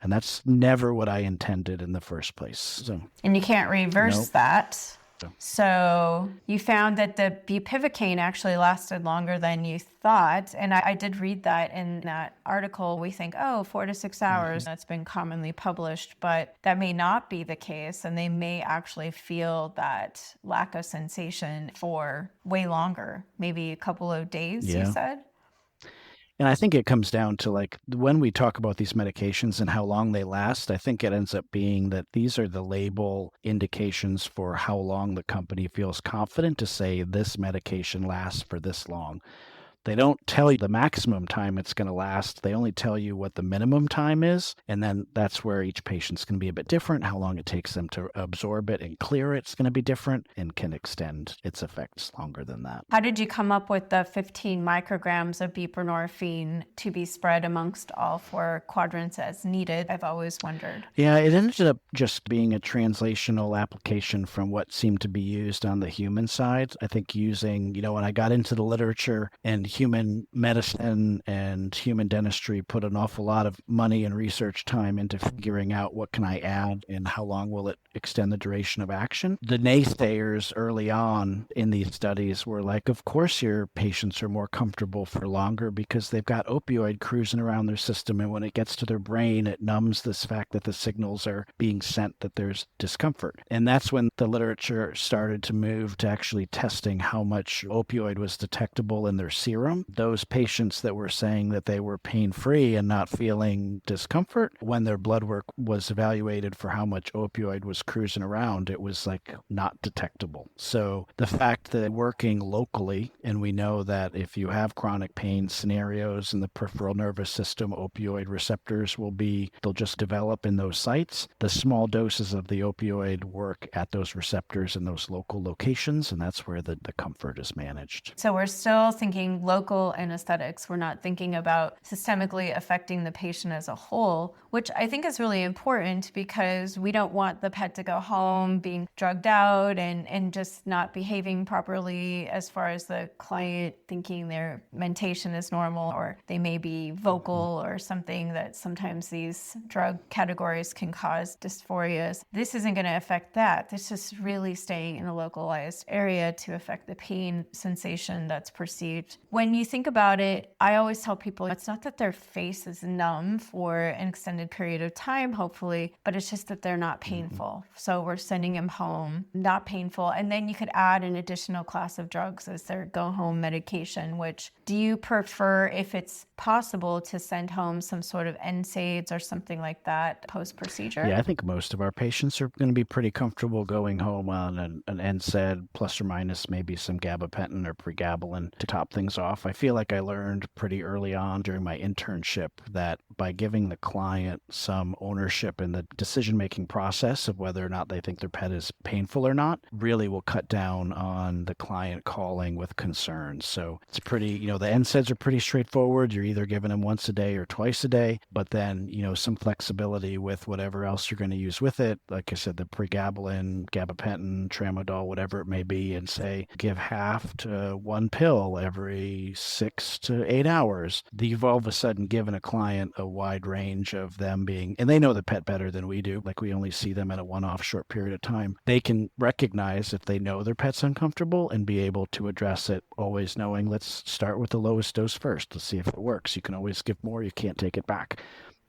And that's never what I intended in the first place. So, and you can't reverse that. No. So you found that the bupivacaine actually lasted longer than you thought. And I did read that in that article. We think, 4 to 6 hours. That's been commonly published, but that may not be the case. And they may actually feel that lack of sensation for way longer, maybe a couple of days, you said? And I think it comes down to, like, when we talk about these medications and how long they last, I think it ends up being that these are the label indications for how long the company feels confident to say this medication lasts for this long. They don't tell you the maximum time it's going to last. They only tell you what the minimum time is. And then that's where each patient's going to be a bit different. How long it takes them to absorb it and clear it's going to be different and can extend its effects longer than that. How did you come up with the 15 micrograms of buprenorphine to be spread amongst all 4 quadrants as needed? I've always wondered. Yeah, it ended up just being a translational application from what seemed to be used on the human side. I think using, when I got into the literature and human medicine and human dentistry put an awful lot of money and research time into figuring out what can I add and how long will it extend the duration of action. The naysayers early on in these studies were like, of course your patients are more comfortable for longer because they've got opioid cruising around their system, and when it gets to their brain, it numbs this fact that the signals are being sent that there's discomfort. And that's when the literature started to move to actually testing how much opioid was detectable in their serum. spectrum. Those patients that were saying that they were pain-free and not feeling discomfort, when their blood work was evaluated for how much opioid was cruising around, it was like not detectable. So the fact that working locally, and we know that if you have chronic pain scenarios in the peripheral nervous system, opioid receptors they'll just develop in those sites. The small doses of the opioid work at those receptors in those local locations, and that's where the comfort is managed. So we're still thinking local anesthetics. We're not thinking about systemically affecting the patient as a whole, which I think is really important because we don't want the pet to go home being drugged out and just not behaving properly as far as the client thinking their mentation is normal, or they may be vocal or something that sometimes these drug categories can cause dysphorias. This isn't going to affect that. This is really staying in a localized area to affect the pain sensation that's perceived. When you think about it, I always tell people it's not that their face is numb for an extended period of time, hopefully, but it's just that they're not painful. So we're sending them home, not painful. And then you could add an additional class of drugs as their go-home medication, which do you prefer, if it's possible, to send home some sort of NSAIDs or something like that post-procedure? Yeah, I think most of our patients are going to be pretty comfortable going home on an NSAID plus or minus maybe some gabapentin or pregabalin to top things off. I feel like I learned pretty early on during my internship that by giving the client some ownership in the decision-making process of whether or not they think their pet is painful or not really will cut down on the client calling with concerns. So it's pretty, the NSAIDs are pretty straightforward. You're either giving them once a day or twice a day, but then, some flexibility with whatever else you're going to use with it. Like I said, the pregabalin, gabapentin, tramadol, whatever it may be, and say, give half to one pill every 6 to 8 hours. You've all of a sudden given a client a wide range of them being, and they know the pet better than we do. Like we only see them in a one-off short period of time. They can recognize if they know their pet's uncomfortable and be able to address it, always knowing, let's start with the lowest dose first. Let's see if it works. You can always give more. You can't take it back.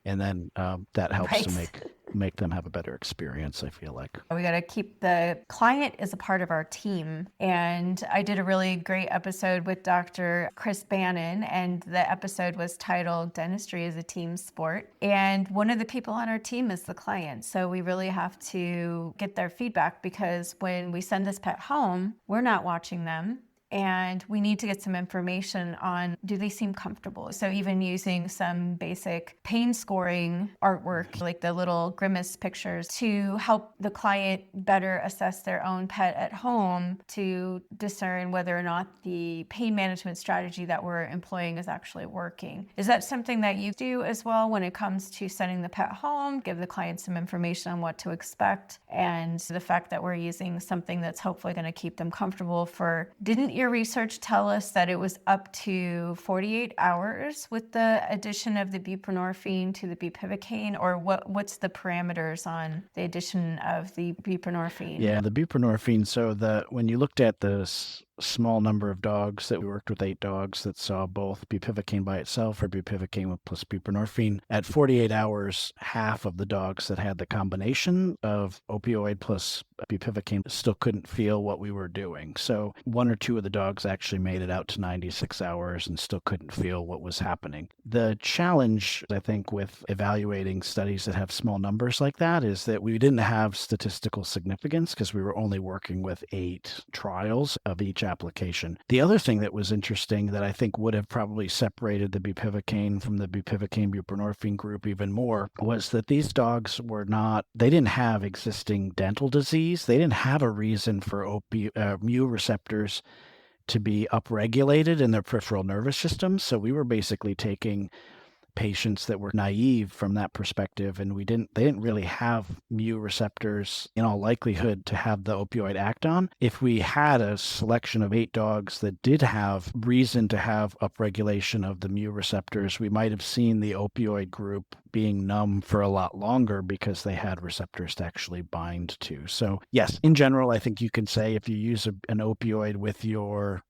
And then that helps to make them have a better experience, I feel like. We got to keep the client as a part of our team. And I did a really great episode with Dr. Chris Bannon, and the episode was titled Dentistry is a Team Sport. And one of the people on our team is the client. So we really have to get their feedback, because when we send this pet home, we're not watching them. And we need to get some information on, do they seem comfortable? So even using some basic pain scoring artwork, like the little grimace pictures, to help the client better assess their own pet at home to discern whether or not the pain management strategy that we're employing is actually working. Is that something that you do as well when it comes to sending the pet home? Give the client some information on what to expect, and the fact that we're using something that's hopefully going to keep them comfortable for, didn't your research tell us that it was up to 48 hours with the addition of the buprenorphine to the bupivacaine, or what's the parameters on the addition of the buprenorphine? Yeah, the buprenorphine. So when you looked at the small number of dogs that we worked with, 8 dogs that saw both bupivacaine by itself or bupivacaine plus buprenorphine, at 48 hours, half of the dogs that had the combination of opioid plus bupivacaine still couldn't feel what we were doing. So 1 or 2 of the dogs actually made it out to 96 hours and still couldn't feel what was happening. The challenge, I think, with evaluating studies that have small numbers like that is that we didn't have statistical significance because we were only working with 8 trials of each application. The other thing that was interesting that I think would have probably separated the bupivacaine from the bupivacaine buprenorphine group even more was that these dogs they didn't have existing dental disease. They didn't have a reason for mu receptors to be upregulated in their peripheral nervous system. So we were basically taking patients that were naive from that perspective, and they didn't really have mu receptors in all likelihood to have the opioid act on. If we had a selection of 8 dogs that did have reason to have upregulation of the mu receptors, we might have seen the opioid group being numb for a lot longer because they had receptors to actually bind to. So yes, in general, I think you can say if you use an opioid with your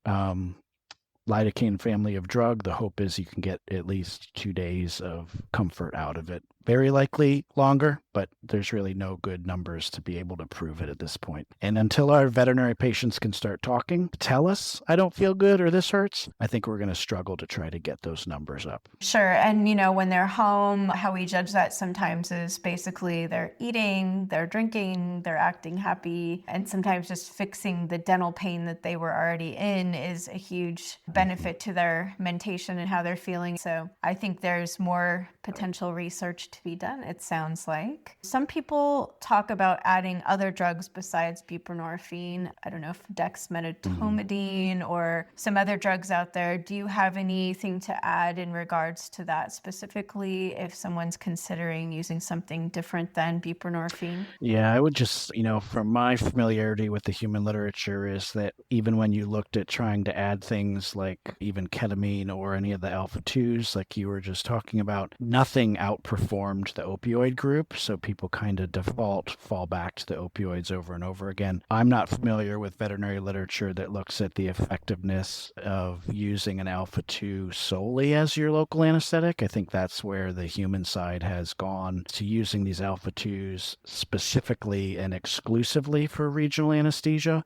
lidocaine family of drug, the hope is you can get at least 2 days of comfort out of it very likely longer, but there's really no good numbers to be able to prove it at this point. And until our veterinary patients can start talking, tell us, I don't feel good or this hurts, I think we're going to struggle to try to get those numbers up. Sure. And, when they're home, how we judge that sometimes is basically they're eating, they're drinking, they're acting happy, and sometimes just fixing the dental pain that they were already in is a huge benefit to their mentation and how they're feeling. So I think there's more potential research to be done, it sounds like. Some people talk about adding other drugs besides buprenorphine. I don't know if dexmedetomidine or some other drugs out there. Do you have anything to add in regards to that specifically if someone's considering using something different than buprenorphine? Yeah, I would just, from my familiarity with the human literature is that even when you looked at trying to add things like even ketamine or any of the alpha 2s, like you were just talking about, nothing outperformed the opioid group. So people kind of fall back to the opioids over and over again. I'm not familiar with veterinary literature that looks at the effectiveness of using an alpha 2 solely as your local anesthetic. I think that's where the human side has gone to using these alpha 2s specifically and exclusively for regional anesthesia,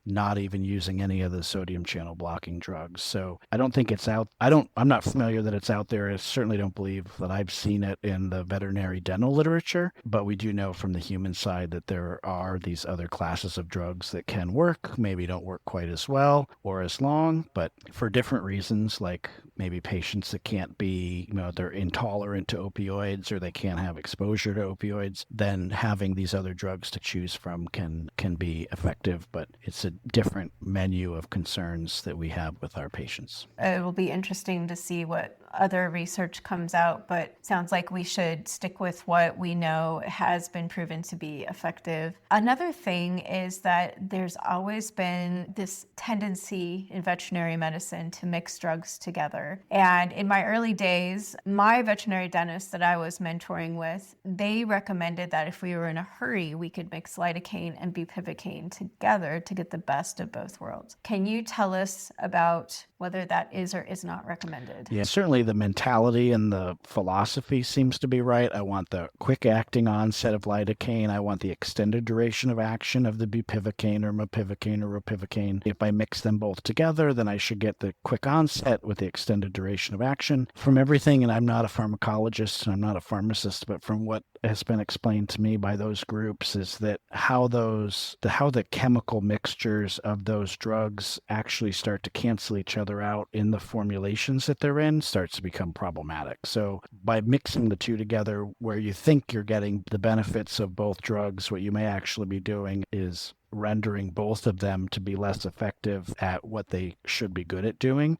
not even using any of the sodium channel blocking drugs. So I don't think it's out. I'm not familiar that it's out there. I certainly don't believe that I've seen it in the veterinary dental literature, but we do know from the human side that there are these other classes of drugs that can work, maybe don't work quite as well or as long, but for different reasons, like maybe patients that can't be, they're intolerant to opioids or they can't have exposure to opioids, then having these other drugs to choose from can be effective, but it's a different menu of concerns that we have with our patients. It will be interesting to see what other research comes out, but sounds like we should stick with what we know has been proven to be effective. Another thing is that there's always been this tendency in veterinary medicine to mix drugs together. And in my early days, my veterinary dentist that I was mentoring with, they recommended that if we were in a hurry, we could mix lidocaine and bupivacaine together to get the best of both worlds. Can you tell us about whether that is or is not recommended? Yeah, certainly the mentality and the philosophy seems to be right. I want the quick acting onset of lidocaine. I want the extended duration of action of the bupivacaine or mepivacaine or ropivacaine. If I mix them both together, then I should get the quick onset with the extended duration of action. From everything, and I'm not a pharmacologist and I'm not a pharmacist, but from what has been explained to me by those groups is that how the chemical mixtures of those drugs actually start to cancel each other out in the formulations that they're in starts to become problematic. So by mixing the two together where you think you're getting the benefits of both drugs, what you may actually be doing is rendering both of them to be less effective at what they should be good at doing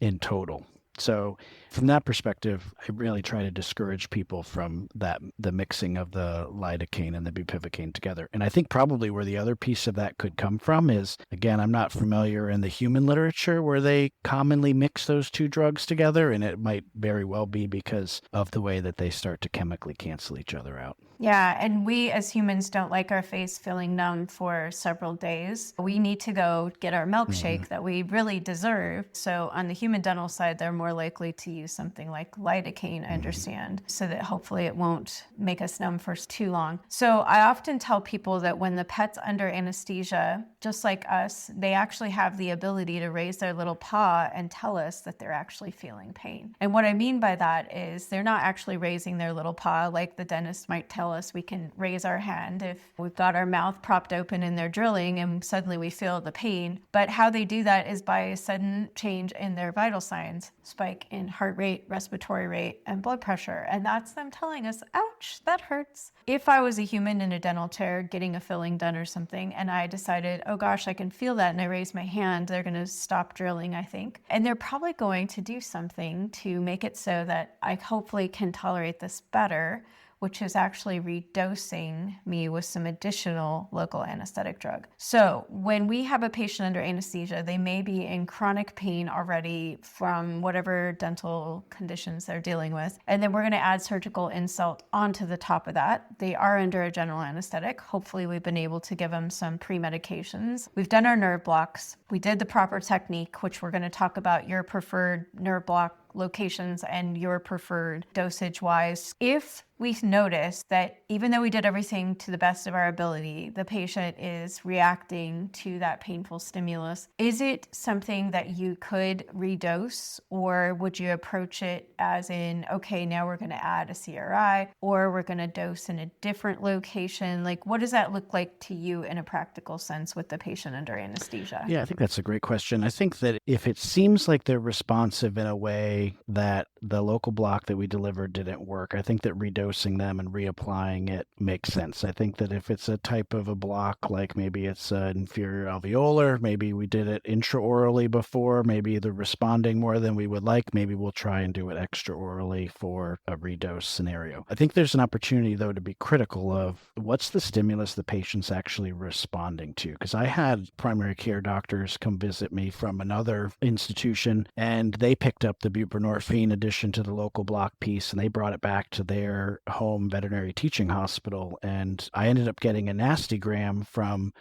in total. So from that perspective, I really try to discourage people from the mixing of the lidocaine and the bupivacaine together. And I think probably where the other piece of that could come from is, again, I'm not familiar in the human literature where they commonly mix those two drugs together, and it might very well be because of the way that they start to chemically cancel each other out. Yeah, and we as humans don't like our face feeling numb for several days. We need to go get our milkshake that we really deserve. So on the human dental side, they're more likely to use something like lidocaine, I understand, so that hopefully it won't make us numb for too long. So I often tell people that when the pet's under anesthesia, just like us, they actually have the ability to raise their little paw and tell us that they're actually feeling pain. And what I mean by that is they're not actually raising their little paw like the dentist might tell us we can raise our hand if we've got our mouth propped open and they're drilling and suddenly we feel the pain. But how they do that is by a sudden change in their vital signs, spike in heart rate, respiratory rate, and blood pressure. And that's them telling us, ouch, that hurts. If I was a human in a dental chair getting a filling done or something, and I decided, oh gosh, I can feel that, and I raise my hand, they're going to stop drilling, I think. And they're probably going to do something to make it so that I hopefully can tolerate this better, which is actually redosing me with some additional local anesthetic drug. So when we have a patient under anesthesia, they may be in chronic pain already from whatever dental conditions they're dealing with. And then we're gonna add surgical insult onto the top of that. They are under a general anesthetic. Hopefully we've been able to give them some pre-medications. We've done our nerve blocks. We did the proper technique, which we're gonna talk about your preferred nerve block locations and your preferred dosage wise. If we notice that even though we did everything to the best of our ability, the patient is reacting to that painful stimulus, is it something that you could redose, or would you approach it as in, okay, now we're going to add a CRI, or we're going to dose in a different location? Like, what does that look like to you in a practical sense with the patient under anesthesia? Yeah, I think that's a great question. I think that if it seems like they're responsive in a way that the local block that we delivered didn't work, I think that redosing them and reapplying it makes sense. I think that if it's a type of a block, like maybe it's an inferior alveolar, maybe we did it intraorally before, maybe they're responding more than we would like, maybe we'll try and do it extraorally for a redose scenario. I think there's an opportunity, though, to be critical of what's the stimulus the patient's actually responding to. Because I had primary care doctors come visit me from another institution, and they picked up the buprenorphine addition to the local block piece, and they brought it back to their home veterinary teaching hospital. And I ended up getting a nastygram from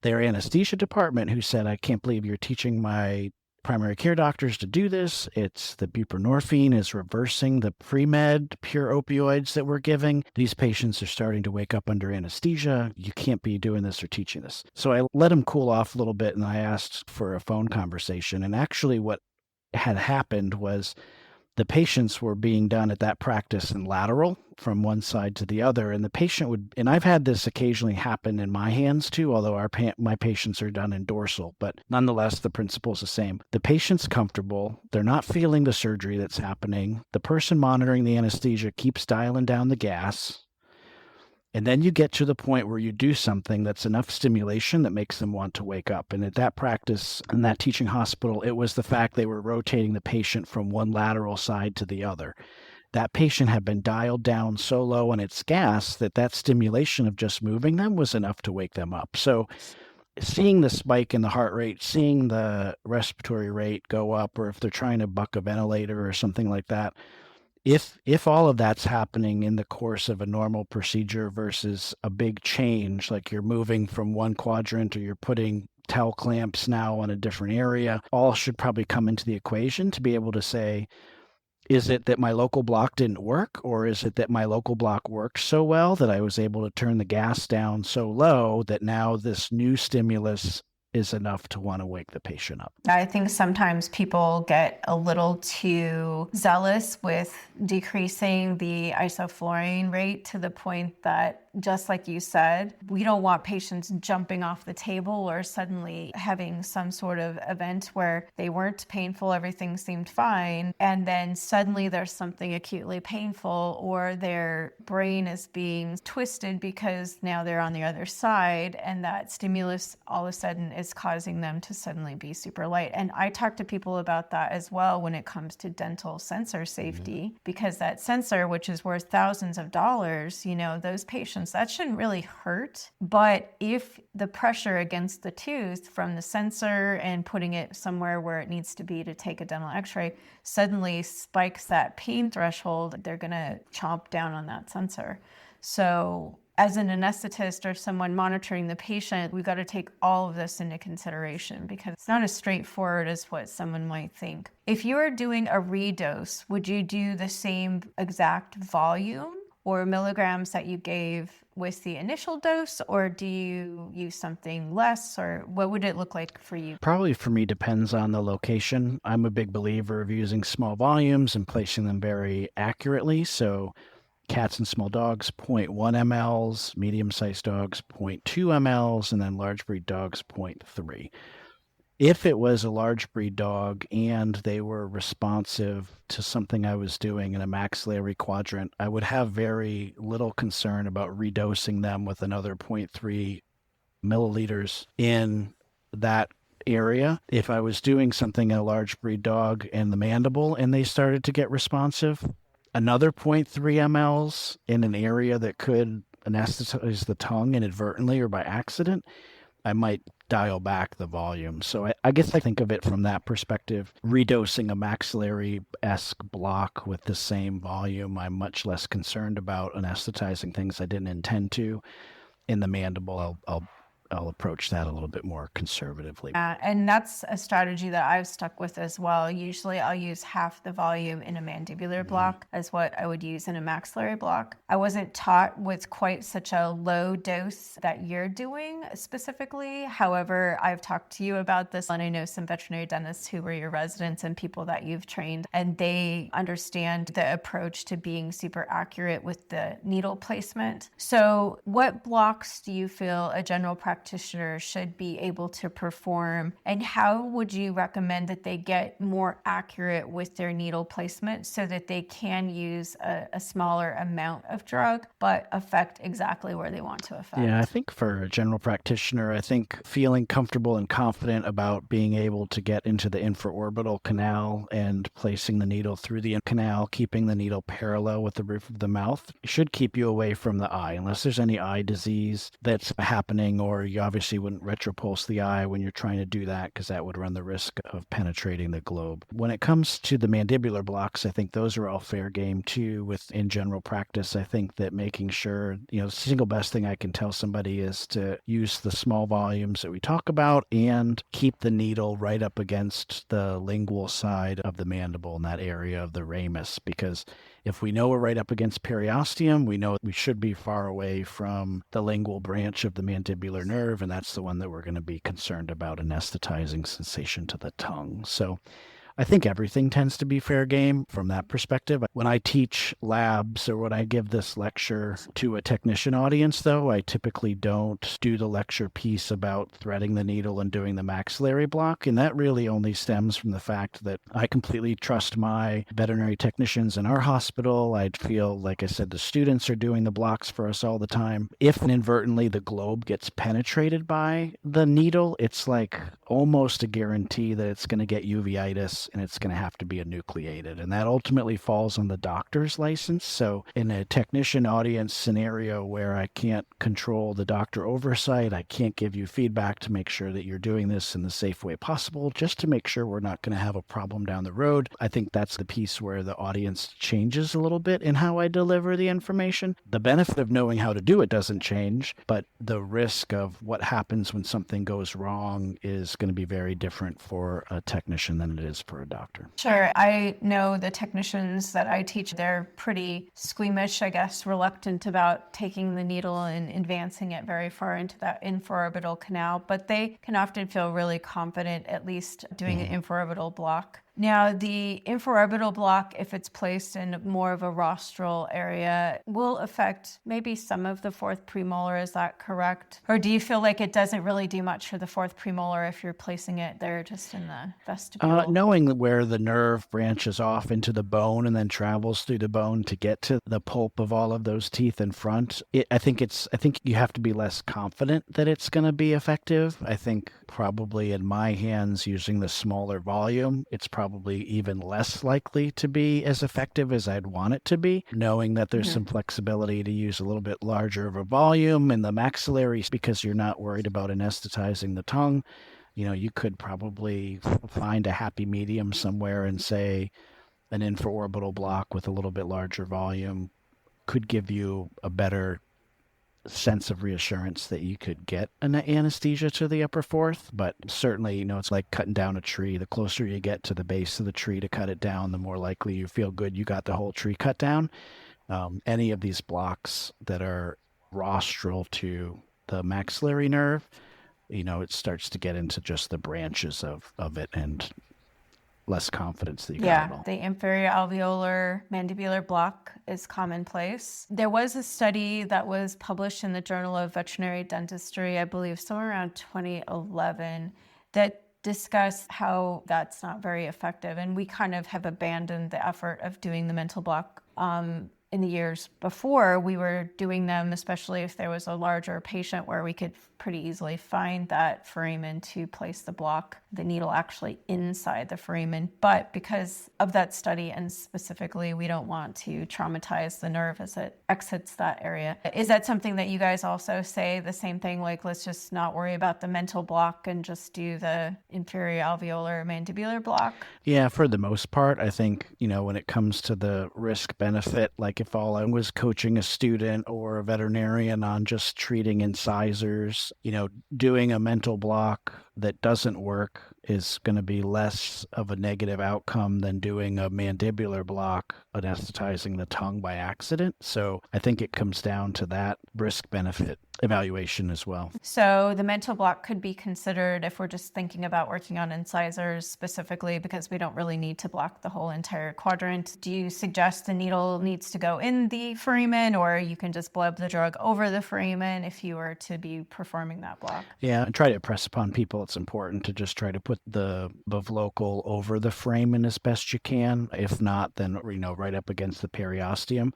their anesthesia department who said, I can't believe you're teaching my primary care doctors to do this. It's the buprenorphine is reversing the pre-med pure opioids that we're giving. These patients are starting to wake up under anesthesia. You can't be doing this or teaching this. So I let him cool off a little bit, and I asked for a phone conversation. And actually what had happened was the patients were being done at that practice in lateral from one side to the other. And the patient would, and I've had this occasionally happen in my hands too, although my patients are done in dorsal, but nonetheless, the principle's the same. The patient's comfortable. They're not feeling the surgery that's happening. The person monitoring the anesthesia keeps dialing down the gas. And then you get to the point where you do something that's enough stimulation that makes them want to wake up. And at that practice, in that teaching hospital, it was the fact they were rotating the patient from one lateral side to the other. That patient had been dialed down so low on its gas that stimulation of just moving them was enough to wake them up. So seeing the spike in the heart rate, seeing the respiratory rate go up, or if they're trying to buck a ventilator or something like that, if all of that's happening in the course of a normal procedure versus a big change, like you're moving from one quadrant or you're putting towel clamps now on a different area, all should probably come into the equation to be able to say, is it that my local block didn't work, or is it that my local block worked so well that I was able to turn the gas down so low that now this new stimulus is enough to want to wake the patient up? I think sometimes people get a little too zealous with decreasing the isoflurane rate to the point that, just like you said, we don't want patients jumping off the table or suddenly having some sort of event where they weren't painful, everything seemed fine, and then suddenly there's something acutely painful, or their brain is being twisted because now they're on the other side, and that stimulus all of a sudden is causing them to suddenly be super light. And I talk to people about that as well when it comes to dental sensor safety, because that sensor, which is worth thousands of dollars, those patients, that shouldn't really hurt. But if the pressure against the tooth from the sensor and putting it somewhere where it needs to be to take a dental x-ray suddenly spikes that pain threshold, they're going to chomp down on that sensor. So as an anesthetist or someone monitoring the patient, we've got to take all of this into consideration, because it's not as straightforward as what someone might think. If you are doing a redose, would you do the same exact volume or milligrams that you gave with the initial dose, or do you use something less, or what would it look like for you? Probably for me depends on the location. I'm a big believer of using small volumes and placing them very accurately. So cats and small dogs, 0.1 mLs, medium-sized dogs, 0.2 mLs, and then large breed dogs, 0.3. If it was a large breed dog and they were responsive to something I was doing in a maxillary quadrant, I would have very little concern about redosing them with another 0.3 milliliters in that area. If I was doing something in a large breed dog and the mandible and they started to get responsive, another 0.3 mLs in an area that could anesthetize the tongue inadvertently or by accident, I might dial back the volume. So I guess I think of it from that perspective. Redosing a maxillary-esque block with the same volume, I'm much less concerned about anesthetizing things I didn't intend to. In the mandible, I'll I'll approach that a little bit more conservatively. And that's a strategy that I've stuck with as well. Usually I'll use half the volume in a mandibular block as what I would use in a maxillary block. I wasn't taught with quite such a low dose that you're doing specifically. However, I've talked to you about this, and I know some veterinary dentists who were your residents and people that you've trained, and they understand the approach to being super accurate with the needle placement. So what blocks do you feel a general practitioner should be able to perform, and how would you recommend that they get more accurate with their needle placement so that they can use a smaller amount of drug but affect exactly where they want to affect? Yeah, I think for a general practitioner, I think feeling comfortable and confident about being able to get into the infraorbital canal and placing the needle through the canal, keeping the needle parallel with the roof of the mouth, should keep you away from the eye, unless there's any eye disease that's happening, or you obviously wouldn't retropulse the eye when you're trying to do that, because that would run the risk of penetrating the globe. When it comes to the mandibular blocks, I think those are all fair game too. In general practice, I think that making sure, the single best thing I can tell somebody is to use the small volumes that we talk about and keep the needle right up against the lingual side of the mandible in that area of the ramus, because if we know we're right up against periosteum, we know we should be far away from the lingual branch of the mandibular nerve, and that's the one that we're going to be concerned about anesthetizing sensation to the tongue. So I think everything tends to be fair game from that perspective. When I teach labs or when I give this lecture to a technician audience, though, I typically don't do the lecture piece about threading the needle and doing the maxillary block. And that really only stems from the fact that I completely trust my veterinary technicians in our hospital. I feel, like I said, the students are doing the blocks for us all the time. If inadvertently the globe gets penetrated by the needle, it's like almost a guarantee that it's going to get uveitis and it's going to have to be enucleated. And that ultimately falls on the doctor's license. So in a technician audience scenario where I can't control the doctor oversight, I can't give you feedback to make sure that you're doing this in the safe way possible, just to make sure we're not going to have a problem down the road. I think that's the piece where the audience changes a little bit in how I deliver the information. The benefit of knowing how to do it doesn't change, but the risk of what happens when something goes wrong is going to be very different for a technician than it is for a doctor. Sure. I know the technicians that I teach, they're pretty squeamish, I guess, reluctant about taking the needle and advancing it very far into that infraorbital canal, but they can often feel really confident at least doing an infraorbital block. Now, the infraorbital block, if it's placed in more of a rostral area, will affect maybe some of the fourth premolar. Is that correct? Or do you feel like it doesn't really do much for the fourth premolar if you're placing it there just in the vestibule? Knowing where the nerve branches off into the bone and then travels through the bone to get to the pulp of all of those teeth in front, I think you have to be less confident that it's going to be effective. I think probably in my hands, using the smaller volume, it's probably even less likely to be as effective as I'd want it to be, knowing that there's some flexibility to use a little bit larger of a volume in the maxillary because you're not worried about anesthetizing the tongue. You could probably find a happy medium somewhere and say an infraorbital block with a little bit larger volume could give you a better sense of reassurance that you could get an anesthesia to the upper fourth. But certainly, it's like cutting down a tree. The closer you get to the base of the tree to cut it down, the more likely you feel good you got the whole tree cut down. Any of these blocks that are rostral to the maxillary nerve, it starts to get into just the branches of it and less confidence that you got it all. The inferior alveolar mandibular block is commonplace. There was a study that was published in the Journal of Veterinary Dentistry, I believe somewhere around 2011, that discussed how that's not very effective. And we kind of have abandoned the effort of doing the mental block. In the years before, we were doing them, especially if there was a larger patient where we could pretty easily find that foramen to place the block, the needle actually inside the foramen. But because of that study, and specifically, we don't want to traumatize the nerve as it exits that area. Is that something that you guys also say the same thing? Like, let's just not worry about the mental block and just do the inferior alveolar mandibular block? Yeah, for the most part, I think, when it comes to the risk benefit, like if all I was coaching a student or a veterinarian on just treating incisors, doing a mental block that doesn't work is going to be less of a negative outcome than doing a mandibular block, anesthetizing the tongue by accident. So I think it comes down to that risk benefit evaluation as well. So the mental block could be considered if we're just thinking about working on incisors specifically, because we don't really need to block the whole entire quadrant. Do you suggest the needle needs to go in the foramen, or you can just bleb the drug over the foramen if you were to be performing that block? Yeah, and try to impress upon people it's important to just try to put the bavlocal over the foramen as best you can. If not, then right up against the periosteum.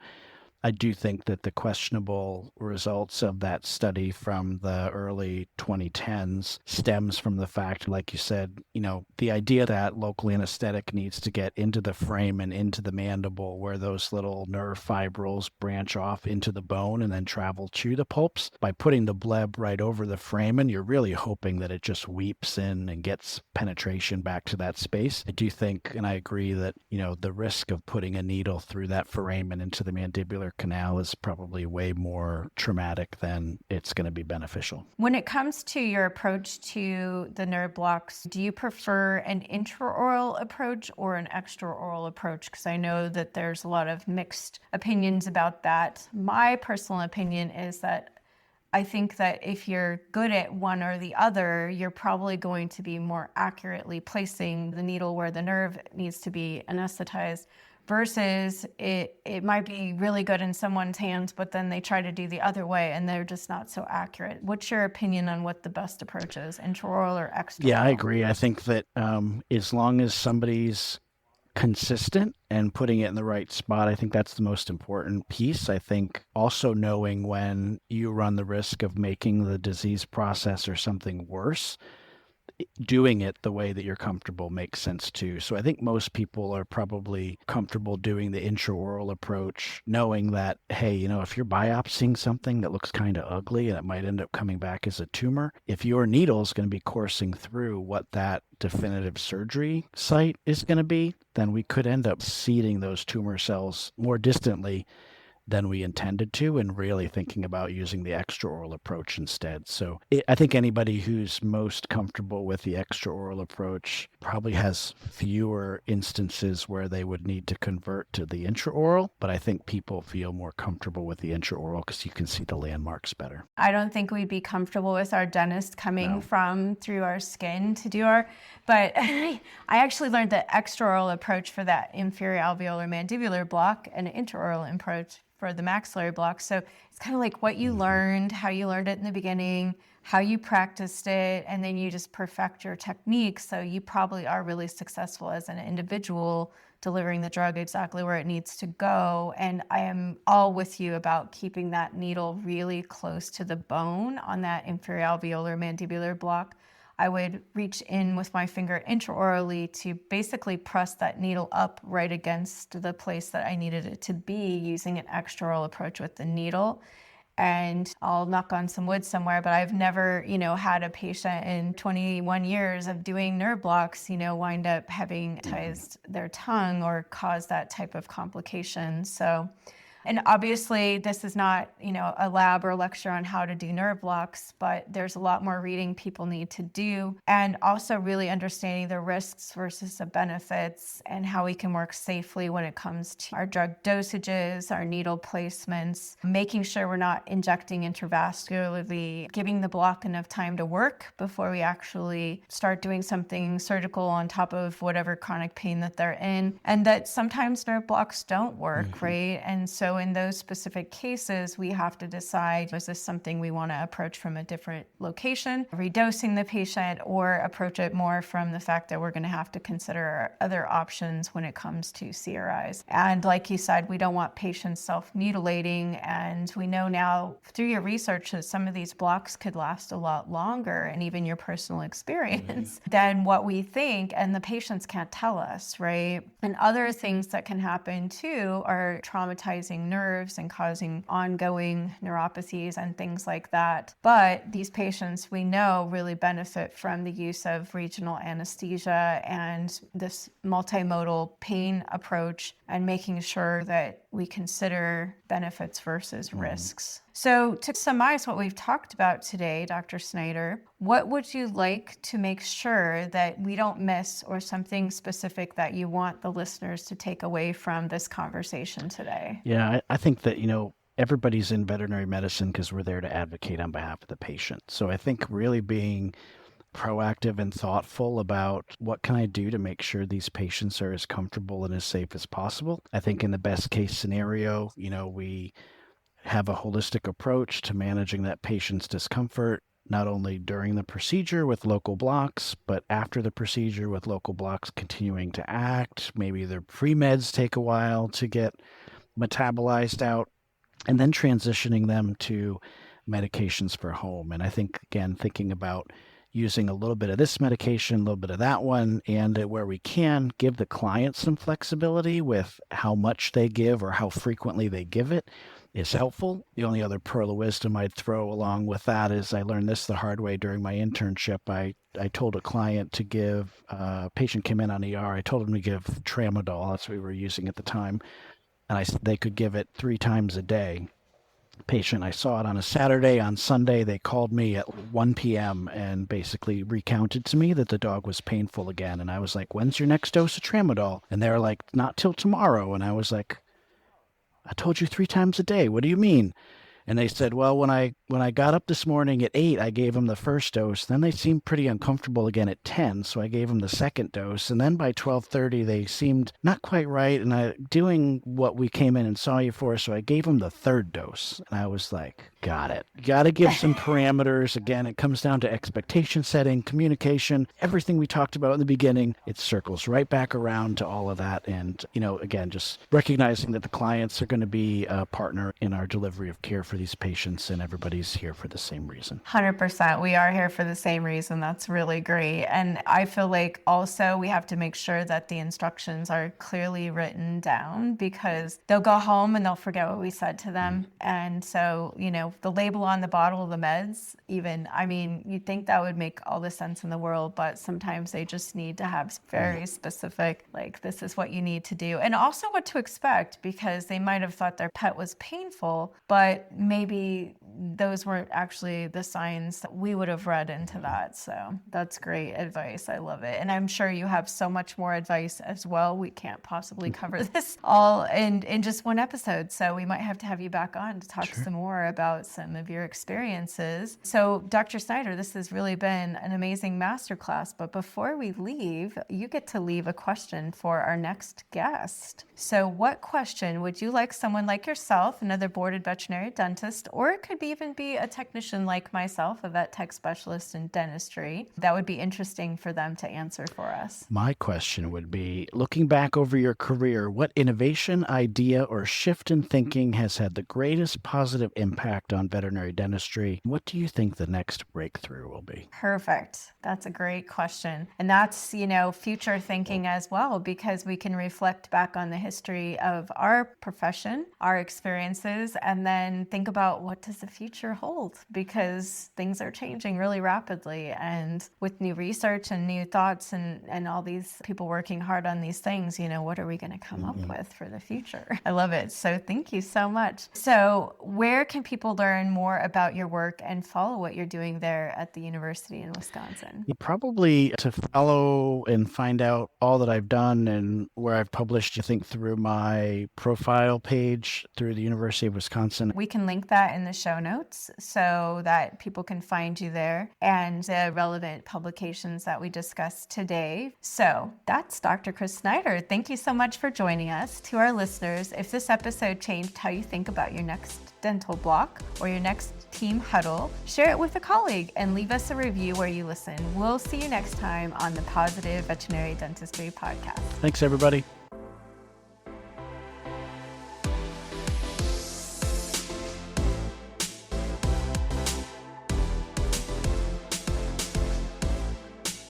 I do think that the questionable results of that study from the early 2010s stems from the fact, like you said, the idea that local anesthetic needs to get into the frame and into the mandible where those little nerve fibrils branch off into the bone and then travel to the pulps. By putting the bleb right over the foramen, you're really hoping that it just weeps in and gets penetration back to that space. I do think, and I agree that, the risk of putting a needle through that foramen into the mandibular canal is probably way more traumatic than it's going to be beneficial. When it comes to your approach to the nerve blocks, do you prefer an intraoral approach or an extraoral approach? Because I know that there's a lot of mixed opinions about that. My personal opinion is that I think that if you're good at one or the other, you're probably going to be more accurately placing the needle where the nerve needs to be anesthetized, versus it might be really good in someone's hands, but then they try to do the other way and they're just not so accurate. What's your opinion on what the best approach is, intraoral or extraoral? Yeah, I agree. I think that as long as somebody's consistent and putting it in the right spot, I think that's the most important piece. I think also knowing when you run the risk of making the disease process or something worse, doing it the way that you're comfortable makes sense too. So I think most people are probably comfortable doing the intraoral approach, knowing that, hey, if you're biopsying something that looks kind of ugly and it might end up coming back as a tumor, if your needle is going to be coursing through what that definitive surgery site is going to be, then we could end up seeding those tumor cells more distantly than we intended to, and really thinking about using the extraoral approach instead. So I think anybody who's most comfortable with the extraoral approach probably has fewer instances where they would need to convert to the intraoral, but I think people feel more comfortable with the intraoral because you can see the landmarks better. I don't think we'd be comfortable with our dentist coming from through our skin to do but I actually learned the extraoral approach for that inferior alveolar mandibular block and an intraoral approach for the maxillary block. So it's kind of like what you learned, how you learned it in the beginning, how you practiced it, and then you just perfect your technique. So you probably are really successful as an individual delivering the drug exactly where it needs to go. And I am all with you about keeping that needle really close to the bone on that inferior alveolar mandibular block. I would reach in with my finger intraorally to basically press that needle up right against the place that I needed it to be, using an extraoral approach with the needle. And I'll knock on some wood somewhere, but I've never, had a patient in 21 years of doing nerve blocks, wind up having anesthetized their tongue or cause that type of complication. So, and obviously this is not, a lab or lecture on how to do nerve blocks, but there's a lot more reading people need to do, and also really understanding the risks versus the benefits and how we can work safely when it comes to our drug dosages, our needle placements, making sure we're not injecting intravascularly, giving the block enough time to work before we actually start doing something surgical on top of whatever chronic pain that they're in, and that sometimes nerve blocks don't work, right? And so in those specific cases, we have to decide, is this something we want to approach from a different location, redosing the patient, or approach it more from the fact that we're going to have to consider other options when it comes to CRIs. And like you said, we don't want patients self-mutilating, and we know now through your research that some of these blocks could last a lot longer, and even your personal experience, than what we think, and the patients can't tell us, right? And other things that can happen too are traumatizing nerves and causing ongoing neuropathies and things like that. But these patients, we know, really benefit from the use of regional anesthesia and this multimodal pain approach, and making sure that we consider benefits versus risks. So to summarize what we've talked about today, Dr. Snyder, what would you like to make sure that we don't miss, or something specific that you want the listeners to take away from this conversation today? Yeah, I think that, everybody's in veterinary medicine because we're there to advocate on behalf of the patient. So I think really being proactive and thoughtful about what can I do to make sure these patients are as comfortable and as safe as possible. I think in the best case scenario, we have a holistic approach to managing that patient's discomfort, not only during the procedure with local blocks, but after the procedure with local blocks continuing to act. Maybe their pre-meds take a while to get metabolized out, and then transitioning them to medications for home. And I think, again, thinking about using a little bit of this medication, a little bit of that one, and where we can, give the client some flexibility with how much they give or how frequently they give it is helpful. The only other pearl of wisdom I'd throw along with that is I learned this the hard way during my internship. I told a client to give, a patient came in on ER, I told him to give tramadol, that's what we were using at the time, and I said they could give it 3 times a day. Patient, I saw it on a Saturday. On Sunday, they called me at 1 p.m. and basically recounted to me that the dog was painful again. And I was like, when's your next dose of tramadol? And they were like, not till tomorrow. And I was like, I told you 3 times a day. What do you mean? And they said, well, when I got up this morning at 8, I gave them the first dose. Then they seemed pretty uncomfortable again at 10, so I gave them the second dose. And then by 12:30, they seemed not quite right, and I doing what we came in and saw you for, so I gave them the third dose. And I was like, got it. Got to give some parameters. Again, it comes down to expectation setting, communication, everything we talked about in the beginning. It circles right back around to all of that. And, again, just recognizing that the clients are going to be a partner in our delivery of care for these patients, and everybody's here for the same reason. 100%. We are here for the same reason. That's really great. And I feel like also we have to make sure that the instructions are clearly written down, because they'll go home and they'll forget what we said to them. And so, the label on the bottle of the meds, even, you'd think that would make all the sense in the world, but sometimes they just need to have very specific, like, this is what you need to do. And also what to expect, because they might have thought their pet was painful, but maybe those weren't actually the signs that we would have read into that. So that's great advice. I love it. And I'm sure you have so much more advice as well. We can't possibly cover this all in just one episode. So we might have to have you back on to talk some more about some of your experiences. So Dr. Snyder, this has really been an amazing masterclass. But before we leave, you get to leave a question for our next guest. So what question would you like someone like yourself, another boarded veterinary dentist, or it could even be a technician like myself, a vet tech specialist in dentistry, that would be interesting for them to answer for us? My question would be, looking back over your career, what innovation, idea, or shift in thinking has had the greatest positive impact on veterinary dentistry? What do you think the next breakthrough will be? Perfect. That's a great question. And that's, future thinking as well, because we can reflect back on the history of our profession, our experiences, and then think about what does the future hold, because things are changing really rapidly. And with new research and new thoughts and all these people working hard on these things, what are we going to come up with for the future? I love it. So thank you so much. So where can people learn more about your work and follow what you're doing there at the University in Wisconsin? Probably to follow and find out all that I've done and where I've published, I think through my profile page through the University of Wisconsin. We can link that in the show notes so that people can find you there, and the relevant publications that we discussed today. So that's Dr. Chris Snyder. Thank you so much for joining us. To our listeners, if this episode changed how you think about your next dental block or your next team huddle, share it with a colleague and leave us a review where you listen. We'll see you next time on the Pawsitive Veterinary Dentistry podcast. Thanks, everybody.